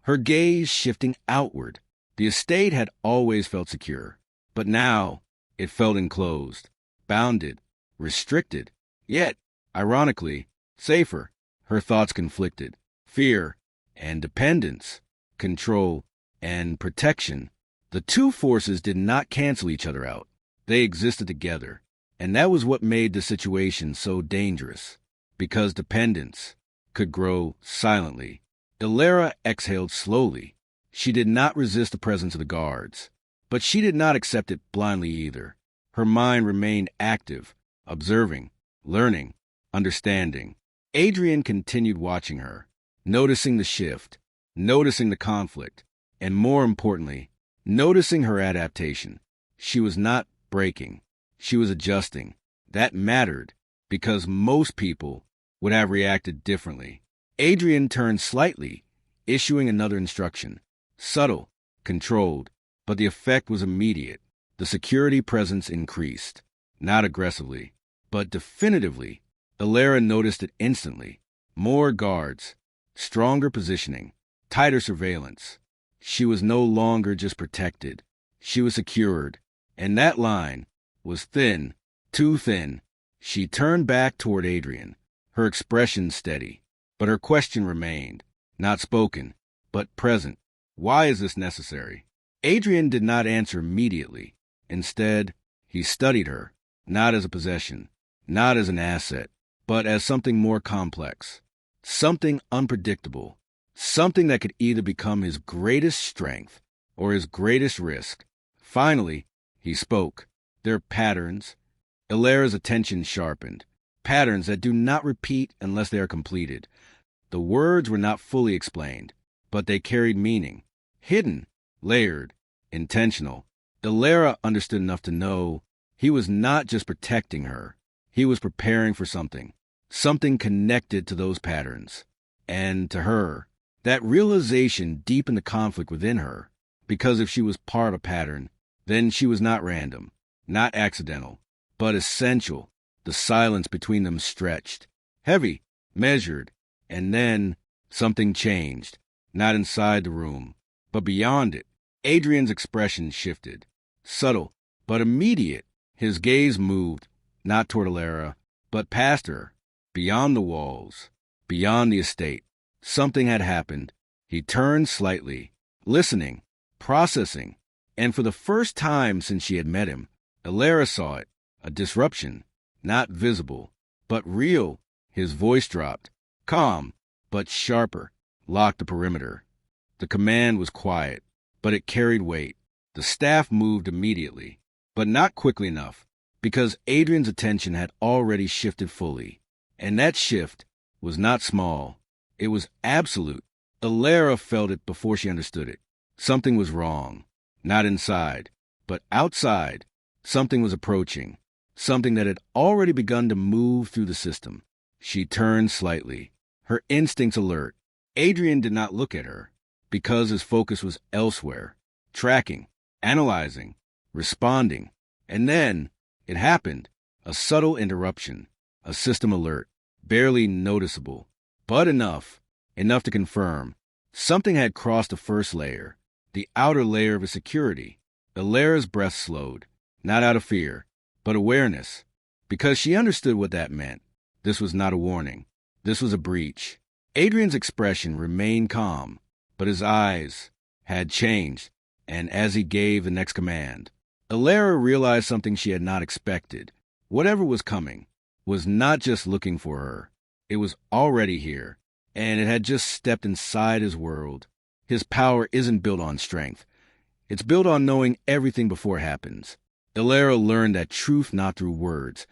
her gaze shifting outward. The estate had always felt secure, but now it felt enclosed, bounded, restricted, yet, ironically, safer. Her thoughts conflicted. Fear and dependence, control and protection. The two forces did not cancel each other out. They existed together, and that was what made the situation so dangerous, because dependence could grow silently. Ilara exhaled slowly. She did not resist the presence of the guards, but she did not accept it blindly either. Her mind remained active, observing, learning, understanding. Adrian continued watching her, noticing the shift, noticing the conflict, and more importantly, noticing her adaptation. She was not breaking. She was adjusting. That mattered, because most people would have reacted differently. Adrian turned slightly, issuing another instruction. Subtle, controlled, but the effect was immediate. The security presence increased, not aggressively, But definitively, Ilara noticed it instantly. More guards, stronger positioning, tighter surveillance. She was no longer just protected. She was secured. And that line was thin, too thin. She turned back toward Adrian, her expression steady. But her question remained, not spoken, but present. Why is this necessary? Adrian did not answer immediately. Instead, he studied her, not as a possession, not as an asset, but as something more complex, something unpredictable, something that could either become his greatest strength or his greatest risk. Finally, he spoke. Their patterns. Ilara's attention sharpened. Patterns that do not repeat unless they are completed. The words were not fully explained, but they carried meaning. Hidden, layered, intentional. Ilara understood enough to know he was not just protecting her. He was preparing for something connected to those patterns. And to her, that realization deepened the conflict within her, because if she was part of a pattern, then she was not random, not accidental, but essential. The silence between them stretched, heavy, measured, and then something changed, not inside the room, but beyond it. Adrian's expression shifted, subtle, but immediate. His gaze moved, not toward Ilara, but past her, beyond the walls, beyond the estate. Something had happened. He turned slightly, listening, processing, and for the first time since she had met him, Ilara saw it, a disruption, not visible, but real. His voice dropped, calm, but sharper, locked the perimeter. The command was quiet, but it carried weight. The staff moved immediately, but not quickly enough, because Adrian's attention had already shifted fully. And that shift was not small. It was absolute. Ilara felt it before she understood it. Something was wrong. Not inside, but outside. Something was approaching. Something that had already begun to move through the system. She turned slightly, her instincts alert. Adrian did not look at her, because his focus was elsewhere, tracking, analyzing, responding. And then it happened, a subtle interruption, a system alert, barely noticeable, but enough to confirm. Something had crossed the first layer, the outer layer of his security. Ilara's breath slowed, not out of fear, but awareness, because she understood what that meant. This was not a warning. This was a breach. Adrian's expression remained calm, but his eyes had changed, and as he gave the next command, Ilara realized something she had not expected. Whatever was coming was not just looking for her. It was already here, and it had just stepped inside his world. His power isn't built on strength. It's built on knowing everything before it happens. Ilara learned that truth not through words,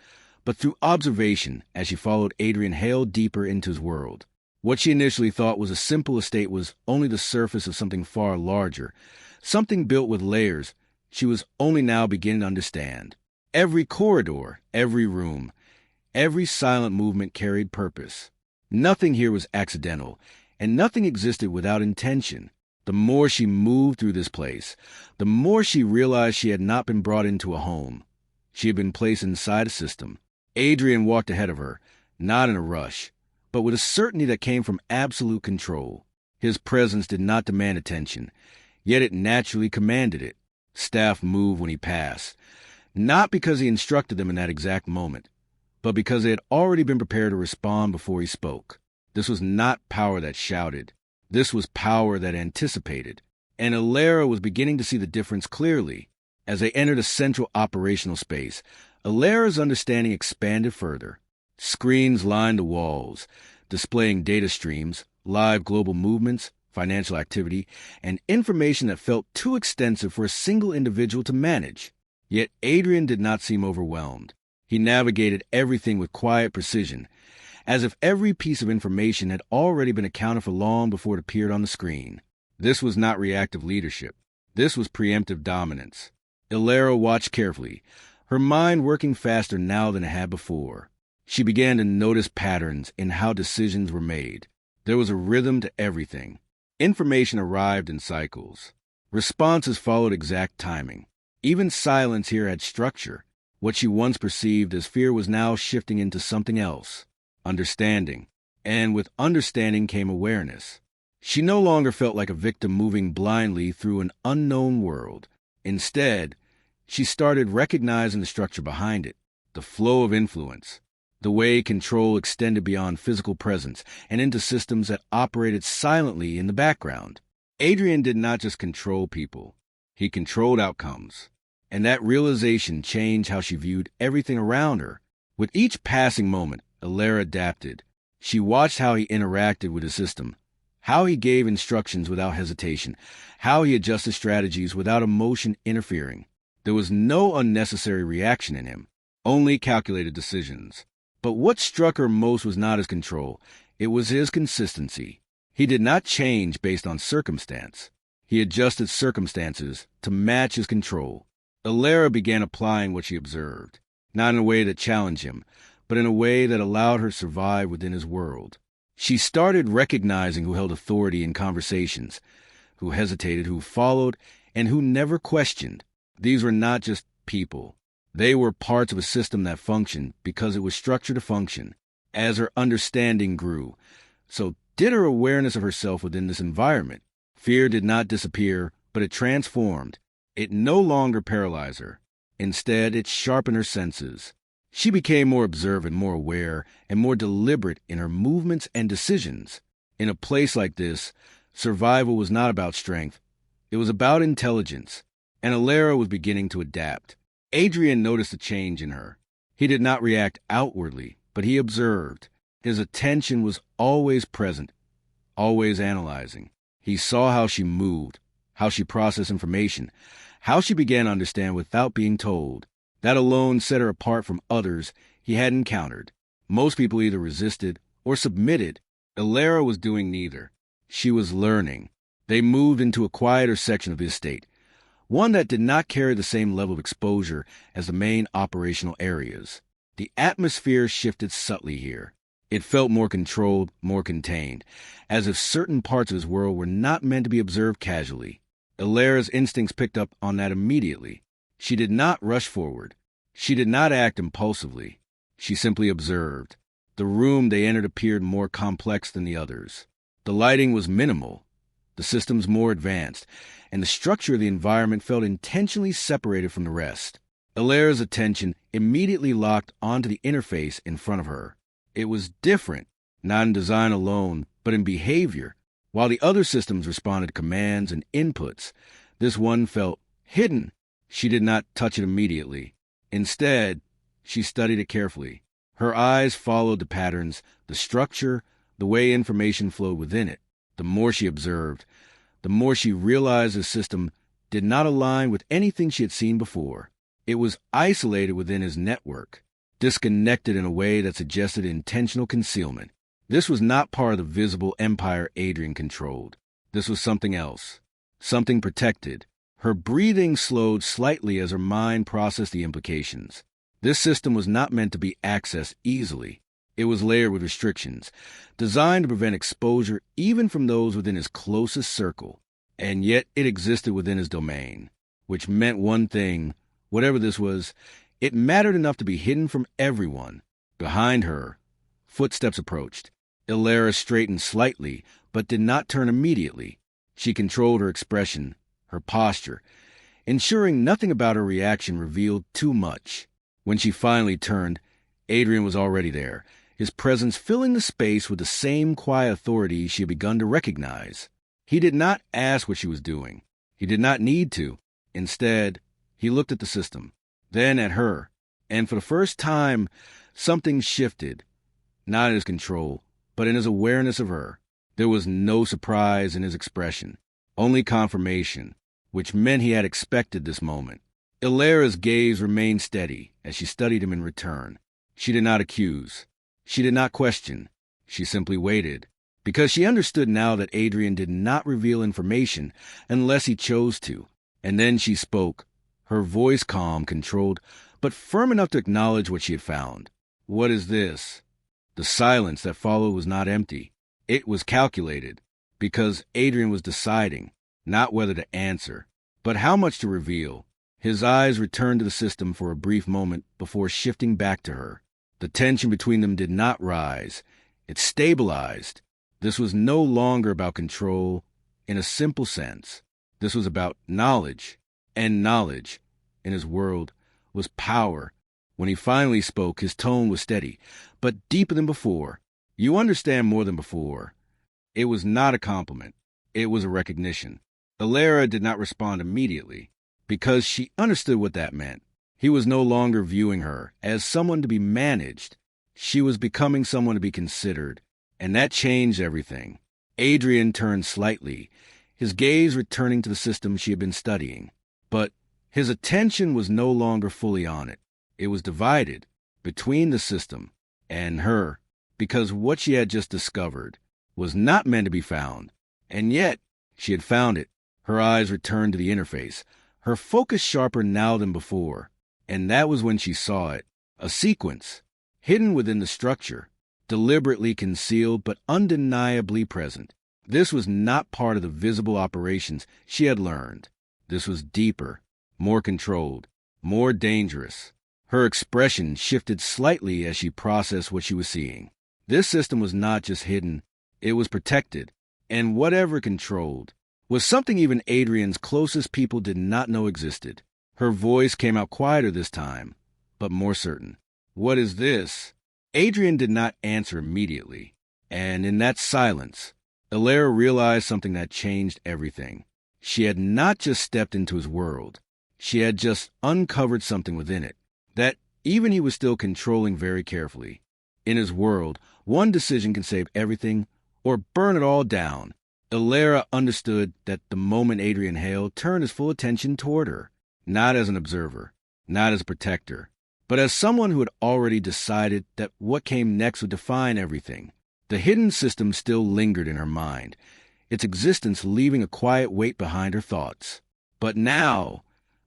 but through observation as she followed Adrian Hale deeper into his world. What she initially thought was a simple estate was only the surface of something far larger, something built with layers she was only now beginning to understand. Every corridor, every room, every silent movement carried purpose. Nothing here was accidental, and nothing existed without intention. The more she moved through this place, the more she realized she had not been brought into a home. She had been placed inside a system. Adrian walked ahead of her, not in a rush, but with a certainty that came from absolute control. His presence did not demand attention, yet it naturally commanded it. Staff moved when he passed, not because he instructed them in that exact moment, but because they had already been prepared to respond before he spoke. This was not power that shouted. This was power that anticipated. And Ilara was beginning to see the difference clearly. As they entered a central operational space, Ilara's understanding expanded further. Screens lined the walls, displaying data streams, live global movements, financial activity, and information that felt too extensive for a single individual to manage. Yet Adrian did not seem overwhelmed. He navigated everything with quiet precision, as if every piece of information had already been accounted for long before it appeared on the screen. This was not reactive leadership. This was preemptive dominance. Ilara watched carefully, her mind working faster now than it had before. She began to notice patterns in how decisions were made. There was a rhythm to everything. Information arrived in cycles. Responses followed exact timing. Even silence here had structure. What she once perceived as fear was now shifting into something else, understanding. And with understanding came awareness. She no longer felt like a victim moving blindly through an unknown world. Instead, she started recognizing the structure behind it, the flow of influence, the way control extended beyond physical presence and into systems that operated silently in the background. Adrian did not just control people, he controlled outcomes. And that realization changed how she viewed everything around her. With each passing moment, Elara adapted. She watched how he interacted with the system, how he gave instructions without hesitation, how he adjusted strategies without emotion interfering. There was no unnecessary reaction in him, only calculated decisions. But what struck her most was not his control, it was his consistency. He did not change based on circumstance. He adjusted circumstances to match his control. Elara began applying what she observed, not in a way that challenged him, but in a way that allowed her to survive within his world. She started recognizing who held authority in conversations, who hesitated, who followed, and who never questioned. These were not just people. They were parts of a system that functioned because it was structured to function. As her understanding grew, so did her awareness of herself within this environment. Fear did not disappear, but it transformed. It no longer paralyzed her. Instead, it sharpened her senses. She became more observant, more aware, and more deliberate in her movements and decisions. In a place like this, survival was not about strength. It was about intelligence, and Elara was beginning to adapt. Adrian noticed a change in her. He did not react outwardly, but he observed. His attention was always present, always analyzing. He saw how she moved, how she processed information, how she began to understand without being told. That alone set her apart from others he had encountered. Most people either resisted or submitted. Elara was doing neither. She was learning. They moved into a quieter section of his state, one that did not carry the same level of exposure as the main operational areas. The atmosphere shifted subtly here. It felt more controlled, more contained, as if certain parts of his world were not meant to be observed casually. Elara's instincts picked up on that immediately. She did not rush forward. She did not act impulsively. She simply observed. The room they entered appeared more complex than the others. The lighting was minimal, the systems more advanced, and the structure of the environment felt intentionally separated from the rest. Elara's attention immediately locked onto the interface in front of her. It was different, not in design alone, but in behavior. While the other systems responded to commands and inputs, this one felt hidden. She did not touch it immediately. Instead, she studied it carefully. Her eyes followed the patterns, the structure, the way information flowed within it. The more she observed, the more she realized the system did not align with anything she had seen before. It was isolated within his network, disconnected in a way that suggested intentional concealment. This was not part of the visible empire Adrian controlled. This was something else, something protected. Her breathing slowed slightly as her mind processed the implications. This system was not meant to be accessed easily. It was layered with restrictions, designed to prevent exposure even from those within his closest circle. And yet it existed within his domain, which meant one thing, whatever this was, it mattered enough to be hidden from everyone. Behind her, footsteps approached. Elara straightened slightly, but did not turn immediately. She controlled her expression, her posture, ensuring nothing about her reaction revealed too much. When she finally turned, Adrian was already there, his presence filling the space with the same quiet authority she had begun to recognize. He did not ask what she was doing. He did not need to. Instead, he looked at the system, then at her, and for the first time, something shifted, not in his control, but in his awareness of her. There was no surprise in his expression, only confirmation, which meant he had expected this moment. Elara's gaze remained steady as she studied him in return. She did not accuse. She did not question. She simply waited, because she understood now that Adrian did not reveal information unless he chose to. And then she spoke, her voice calm, controlled, but firm enough to acknowledge what she had found. "What is this?" The silence that followed was not empty. It was calculated, because Adrian was deciding, not whether to answer, but how much to reveal. His eyes returned to the system for a brief moment before shifting back to her. The tension between them did not rise. It stabilized. This was no longer about control in a simple sense. This was about knowledge, and knowledge, in his world, was power. When he finally spoke, his tone was steady, but deeper than before. You understand more than before. It was not a compliment. It was a recognition. Elara did not respond immediately, because she understood what that meant. He was no longer viewing her as someone to be managed. She was becoming someone to be considered, and that changed everything. Adrian turned slightly, his gaze returning to the system she had been studying. But his attention was no longer fully on it. It was divided between the system and her, because what she had just discovered was not meant to be found. And yet, she had found it. Her eyes returned to the interface, her focus sharper now than before. And that was when she saw it. A sequence, hidden within the structure, deliberately concealed but undeniably present. This was not part of the visible operations she had learned. This was deeper, more controlled, more dangerous. Her expression shifted slightly as she processed what she was seeing. This system was not just hidden, it was protected, and whatever controlled was something even Adrian's closest people did not know existed. Her voice came out quieter this time, but more certain. "What is this?" Adrian did not answer immediately, and in that silence, Elara realized something that changed everything. She had not just stepped into his world, she had just uncovered something within it that even he was still controlling very carefully. In his world, one decision can save everything or burn it all down. Elara understood that the moment Adrian Hale turned his full attention toward her, not as an observer, not as a protector, but as someone who had already decided that what came next would define everything. The hidden system still lingered in her mind, its existence leaving a quiet weight behind her thoughts. But now,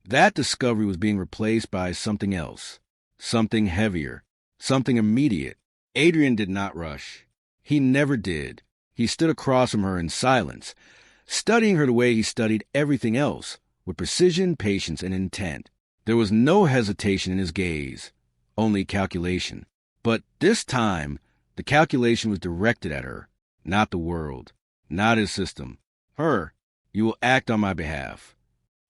that discovery was being replaced by something else, something heavier, something immediate. Adrian did not rush. He never did. He stood across from her in silence, studying her the way he studied everything else, with precision, patience, and intent. There was no hesitation in his gaze, only calculation. But this time, the calculation was directed at her, not the world, not his system. Her, "You will act on my behalf."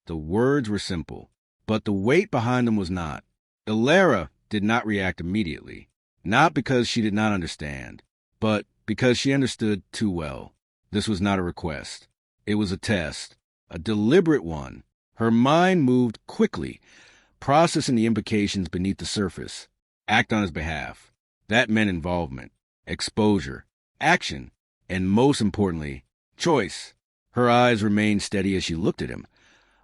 The words were simple, but the weight behind them was not. Elara did not react immediately, not because she did not understand, but because she understood too well. This was not a request. It was a test, a deliberate one. Her mind moved quickly, processing the implications beneath the surface. Act on his behalf. That meant involvement, exposure, action, and most importantly, choice. Her eyes remained steady as she looked at him,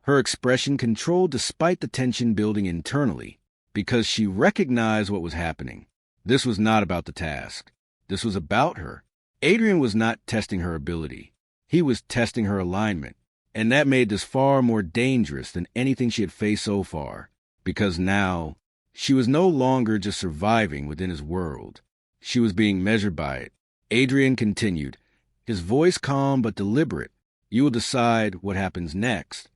her expression controlled despite the tension building internally, because she recognized what was happening. This was not about the task. This was about her. Adrian was not testing her ability. He was testing her alignment, and that made this far more dangerous than anything she had faced so far, because now she was no longer just surviving within his world. She was being measured by it. Adrian continued, his voice calm but deliberate. "You will decide what happens next."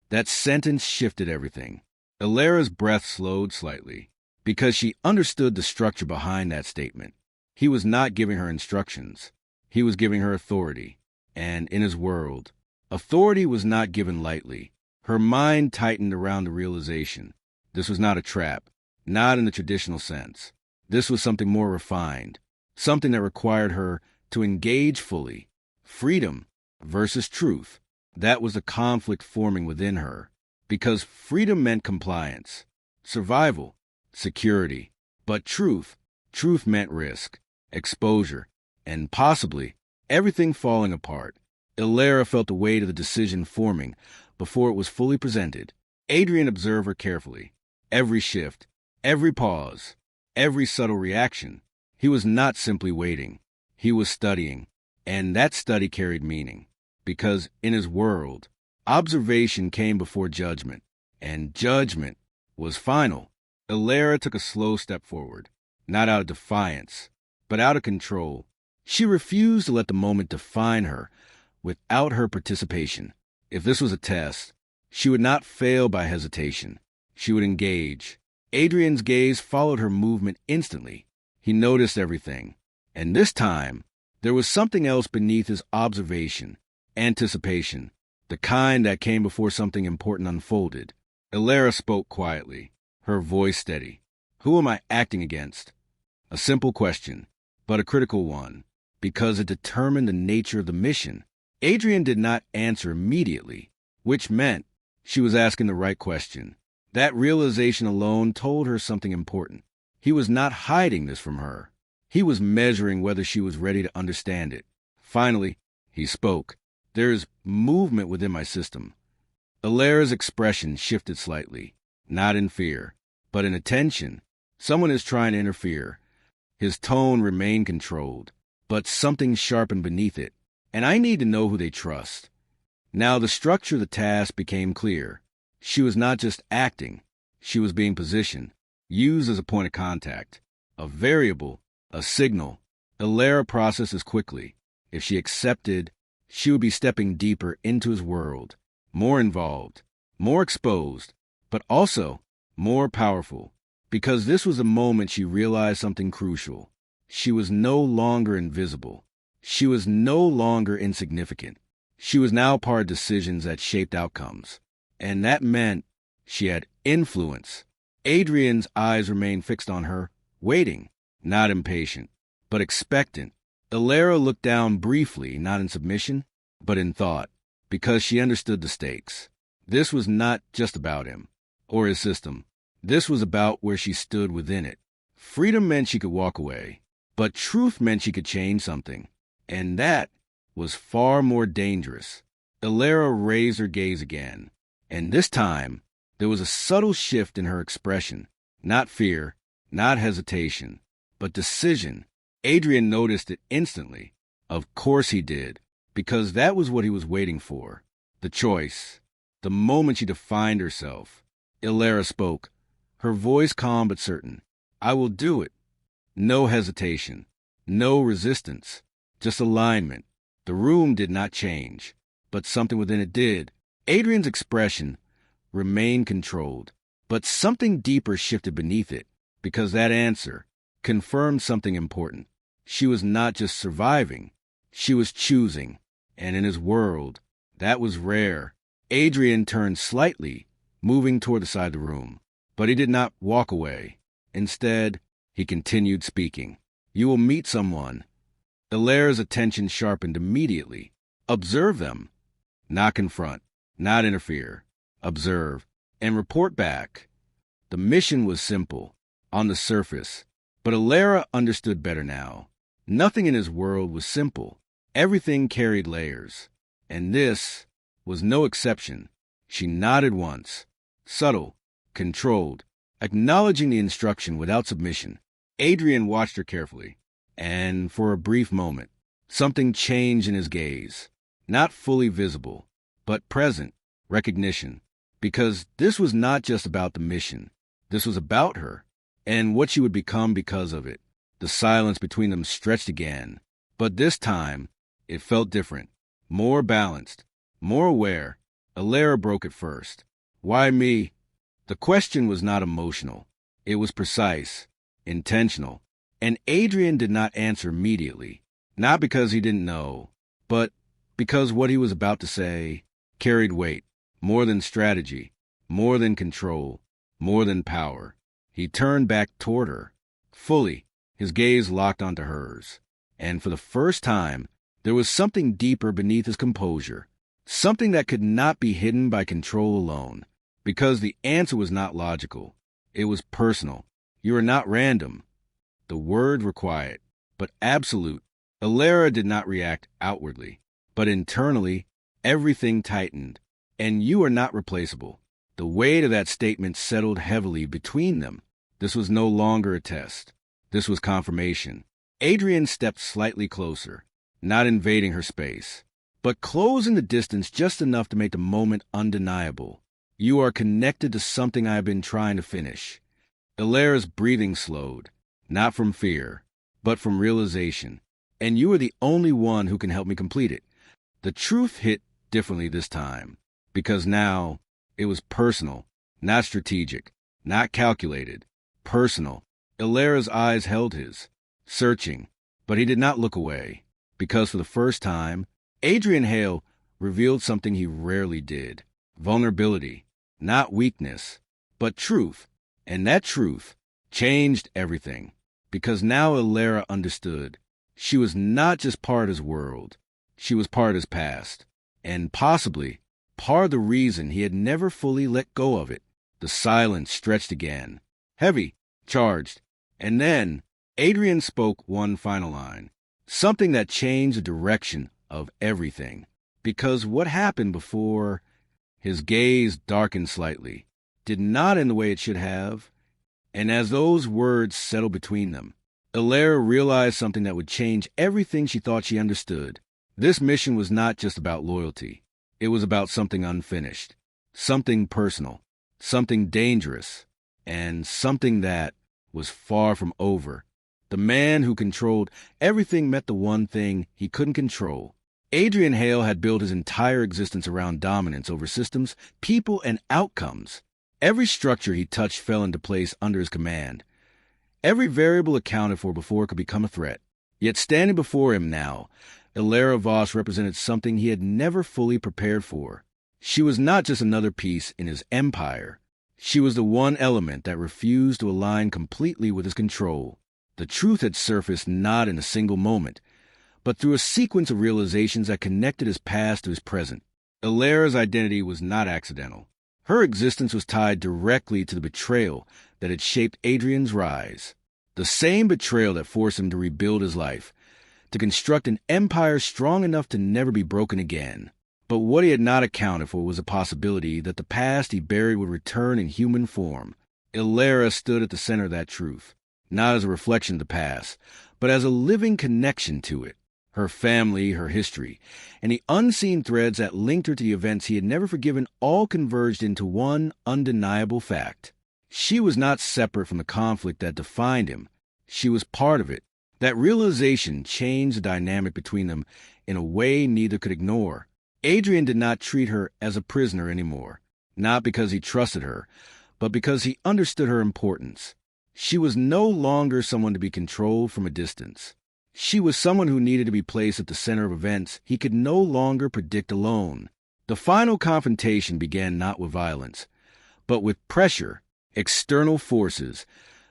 That sentence shifted everything. Elara's breath slowed slightly, because she understood the structure behind that statement. He was not giving her instructions. He was giving her authority. And in his world, authority was not given lightly. Her mind tightened around the realization. This was not a trap, not in the traditional sense. This was something more refined, something that required her to engage fully. Freedom versus truth. That was the conflict forming within her, because freedom meant compliance, survival, security. But truth meant risk, exposure, and possibly everything falling apart. Elara felt the weight of the decision forming before it was fully presented. Adrian observed her carefully. Every shift, every pause, every subtle reaction. He was not simply waiting. He was studying, and that study carried meaning. Because in his world, observation came before judgment, and judgment was final. Elara took a slow step forward, not out of defiance, but out of control. She refused to let the moment define her without her participation. If this was a test, She would not fail by hesitation. She would engage. Adrian's gaze followed her movement instantly. He noticed everything. And this time, there was something else beneath his observation. Anticipation. The kind that came before something important unfolded. Elara spoke quietly, her voice steady. Who am I acting against? A simple question, but a critical one, because it determined the nature of the mission. Adrian did not answer immediately, which meant she was asking the right question. That realization alone told her something important. He was not hiding this from her. He was measuring whether she was ready to understand it. Finally, he spoke. There is movement within my system. Alara's expression shifted slightly, not in fear, but in attention. Someone is trying to interfere. His tone remained controlled, but something sharpened beneath it, and I need to know who they trust. Now the structure of the task became clear. She was not just acting, she was being positioned, used as a point of contact, a variable, a signal. Elara processes quickly. If she accepted, she would be stepping deeper into his world, more involved, more exposed, but also more powerful. Because this was a moment she realized something crucial. She was no longer invisible. She was no longer insignificant. She was now part of decisions that shaped outcomes. And that meant she had influence. Adrian's eyes remained fixed on her, waiting, not impatient, but expectant. Elara looked down briefly, not in submission, but in thought, because she understood the stakes. This was not just about him, or his system. This was about where she stood within it. Freedom meant she could walk away, but truth meant she could change something. And that was far more dangerous. Elara raised her gaze again, and this time there was a subtle shift in her expression. Not fear, not hesitation, but decision. Adrian noticed it instantly. Of course he did, because that was what he was waiting for. The choice. The moment she defined herself. Elara spoke, her voice calm but certain. I will do it. No hesitation. No resistance. Just alignment. The room did not change, but something within it did. Adrian's expression remained controlled, but something deeper shifted beneath it, because that answer confirmed something important. She was not just surviving, she was choosing, and in his world, that was rare. Adrian turned slightly, moving toward the side of the room, but he did not walk away. Instead, he continued speaking. You will meet someone. Elara's attention sharpened immediately. Observe them. Not confront, not interfere. Observe, and report back. The mission was simple, on the surface, but Elara understood better now. Nothing in his world was simple. Everything carried layers, and this was no exception. She nodded once, subtle, controlled, acknowledging the instruction without submission. Adrian watched her carefully, and for a brief moment, something changed in his gaze. Not fully visible, but present, recognition. Because this was not just about the mission. This was about her, and what she would become because of it. The silence between them stretched again, but this time, it felt different, more balanced, more aware. Elara broke it first. Why me? The question was not emotional. It was precise, intentional, and Adrian did not answer immediately, not because he didn't know, but because what he was about to say carried weight, more than strategy, more than control, more than power. He turned back toward her, fully, his gaze locked onto hers, and for the first time, there was something deeper beneath his composure, something that could not be hidden by control alone, because the answer was not logical. It was personal. You are not random. The words were quiet, but absolute. Elara did not react outwardly, but internally, everything tightened. And you are not replaceable. The weight of that statement settled heavily between them. This was no longer a test. This was confirmation. Adrian stepped slightly closer, not invading her space, but closing the distance just enough to make the moment undeniable. You are connected to something I have been trying to finish. Elara's breathing slowed, not from fear, but from realization. And you are the only one who can help me complete it. The truth hit differently this time, because now It was personal, not strategic, not calculated. Personal. Illyra's eyes held his, searching, but he did not look away, because for the first time, Adrian Hale revealed something he rarely did. Vulnerability. Not weakness, but truth. And that truth changed everything, because now Illyra understood. She was not just part of his world. She was part of his past, and possibly part of the reason he had never fully let go of it. The silence stretched again, heavy, charged, and then Adrian spoke one final line, something that changed the direction of everything. Because what happened before, his gaze darkened slightly, did not end the way it should have, and as those words settled between them, Illyra realized something that would change everything she thought she understood. This mission was not just about loyalty. It was about something unfinished, something personal, something dangerous, and something that was far from over. The man who controlled everything met the one thing he couldn't control. Adrian Hale had built his entire existence around dominance over systems, people, and outcomes. Every structure he touched fell into place under his command. Every variable accounted for before it could become a threat. Yet standing before him now, Illyra Voss represented something he had never fully prepared for. She was not just another piece in his empire. She was the one element that refused to align completely with his control. The truth had surfaced not in a single moment, but through a sequence of realizations that connected his past to his present. Illyra's identity was not accidental. Her existence was tied directly to the betrayal that had shaped Adrian's rise. The same betrayal that forced him to rebuild his life, to construct an empire strong enough to never be broken again. But what he had not accounted for was a possibility that the past he buried would return in human form. Illyra stood at the center of that truth, not as a reflection of the past, but as a living connection to it. Her family, her history, and the unseen threads that linked her to the events he had never forgiven all converged into one undeniable fact. She was not separate from the conflict that defined him. She was part of it. That realization changed the dynamic between them in a way neither could ignore. Adrian did not treat her as a prisoner anymore, not because he trusted her, but because he understood her importance. She was no longer someone to be controlled from a distance. She was someone who needed to be placed at the center of events he could no longer predict alone. The final confrontation began not with violence, but with pressure, external forces.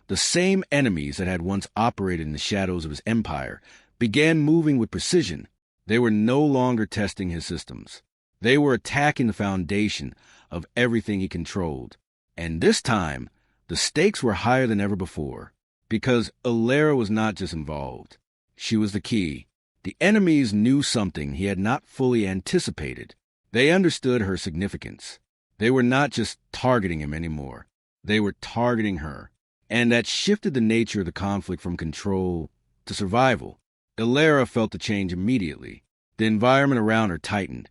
The same enemies that had once operated in the shadows of his empire began moving with precision. They were no longer testing his systems. They were attacking the foundation of everything he controlled. And this time, the stakes were higher than ever before, because Illyra was not just involved. She was the key. The enemies knew something he had not fully anticipated. They understood her significance. They were not just targeting him anymore. They were targeting her. And that shifted the nature of the conflict from control to survival. Illyra felt the change immediately. The environment around her tightened,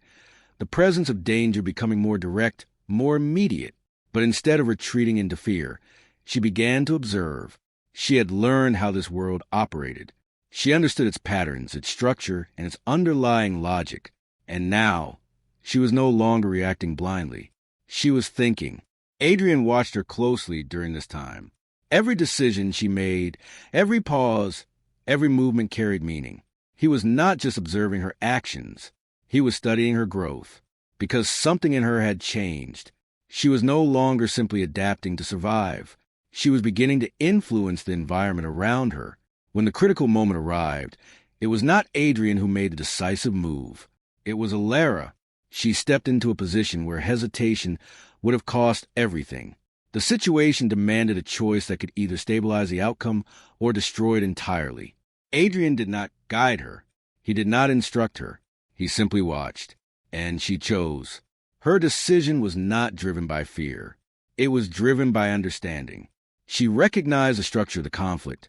the presence of danger becoming more direct, more immediate. But instead of retreating into fear, she began to observe. She had learned how this world operated. She understood its patterns, its structure, and its underlying logic. And now, she was no longer reacting blindly. She was thinking. Adrian watched her closely during this time. Every decision she made, every pause, every movement carried meaning. He was not just observing her actions. He was studying her growth, because something in her had changed. She was no longer simply adapting to survive. She was beginning to influence the environment around her. When the critical moment arrived, it was not Adrian who made the decisive move. It was Illyra. She stepped into a position where hesitation would have cost everything. The situation demanded a choice that could either stabilize the outcome or destroy it entirely. Adrian did not guide her. He did not instruct her. He simply watched. And she chose. Her decision was not driven by fear. It was driven by understanding. She recognized the structure of the conflict,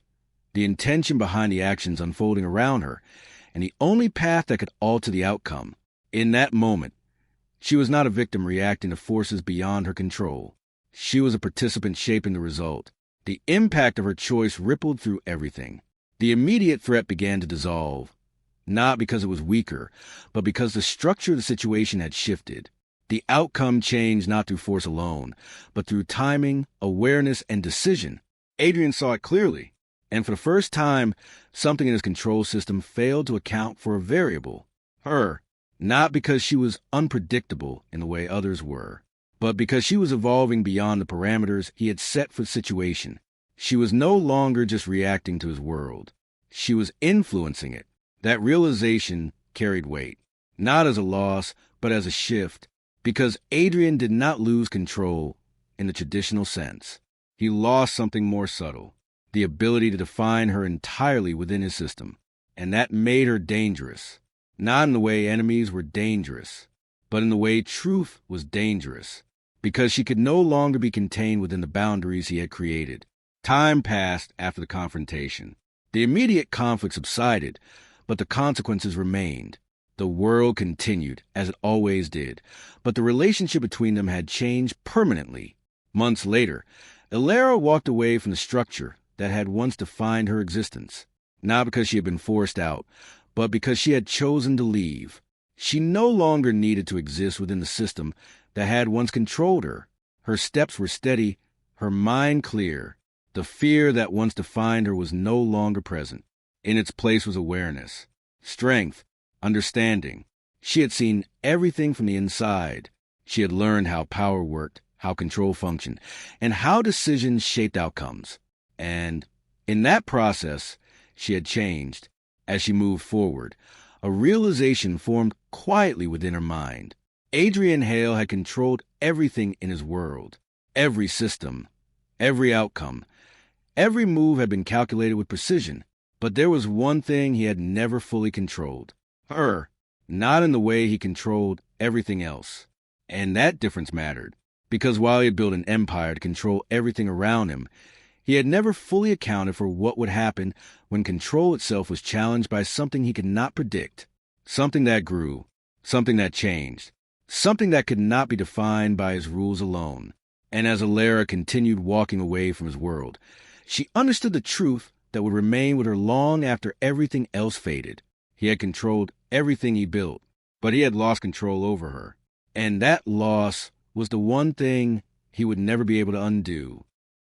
the intention behind the actions unfolding around her, and the only path that could alter the outcome. In that moment, she was not a victim reacting to forces beyond her control. She was a participant shaping the result. The impact of her choice rippled through everything. The immediate threat began to dissolve, not because it was weaker, but because the structure of the situation had shifted. The outcome changed not through force alone, but through timing, awareness, and decision. Adrian saw it clearly, and for the first time, something in his control system failed to account for a variable, her, not because she was unpredictable in the way others were, but because she was evolving beyond the parameters he had set for the situation. She was no longer just reacting to his world. She was influencing it. That realization carried weight, not as a loss, but as a shift, because Adrian did not lose control in the traditional sense. He lost something more subtle, the ability to define her entirely within his system, and that made her dangerous. Not in the way enemies were dangerous, but in the way truth was dangerous, because she could no longer be contained within the boundaries he had created. Time passed after the confrontation. The immediate conflict subsided, but the consequences remained. The world continued, as it always did, but the relationship between them had changed permanently. Months later, Elara walked away from the structure that had once defined her existence, not because she had been forced out, but because she had chosen to leave. She no longer needed to exist within the system that had once controlled her. Her steps were steady, her mind clear. The fear that once defined her was no longer present. In its place was awareness, strength, understanding. She had seen everything from the inside. She had learned how power worked, how control functioned, and how decisions shaped outcomes. And in that process, she had changed. As she moved forward, a realization formed quietly within her mind. Adrian Hale had controlled everything in his world. Every system, every outcome, every move had been calculated with precision. But there was one thing he had never fully controlled. Her, not in the way he controlled everything else. And that difference mattered, because while he had built an empire to control everything around him, he had never fully accounted for what would happen when control itself was challenged by something he could not predict, something that grew, something that changed, something that could not be defined by his rules alone. And as Elara continued walking away from his world, she understood the truth that would remain with her long after everything else faded. He had controlled everything he built, but he had lost control over her. And that loss was the one thing he would never be able to undo.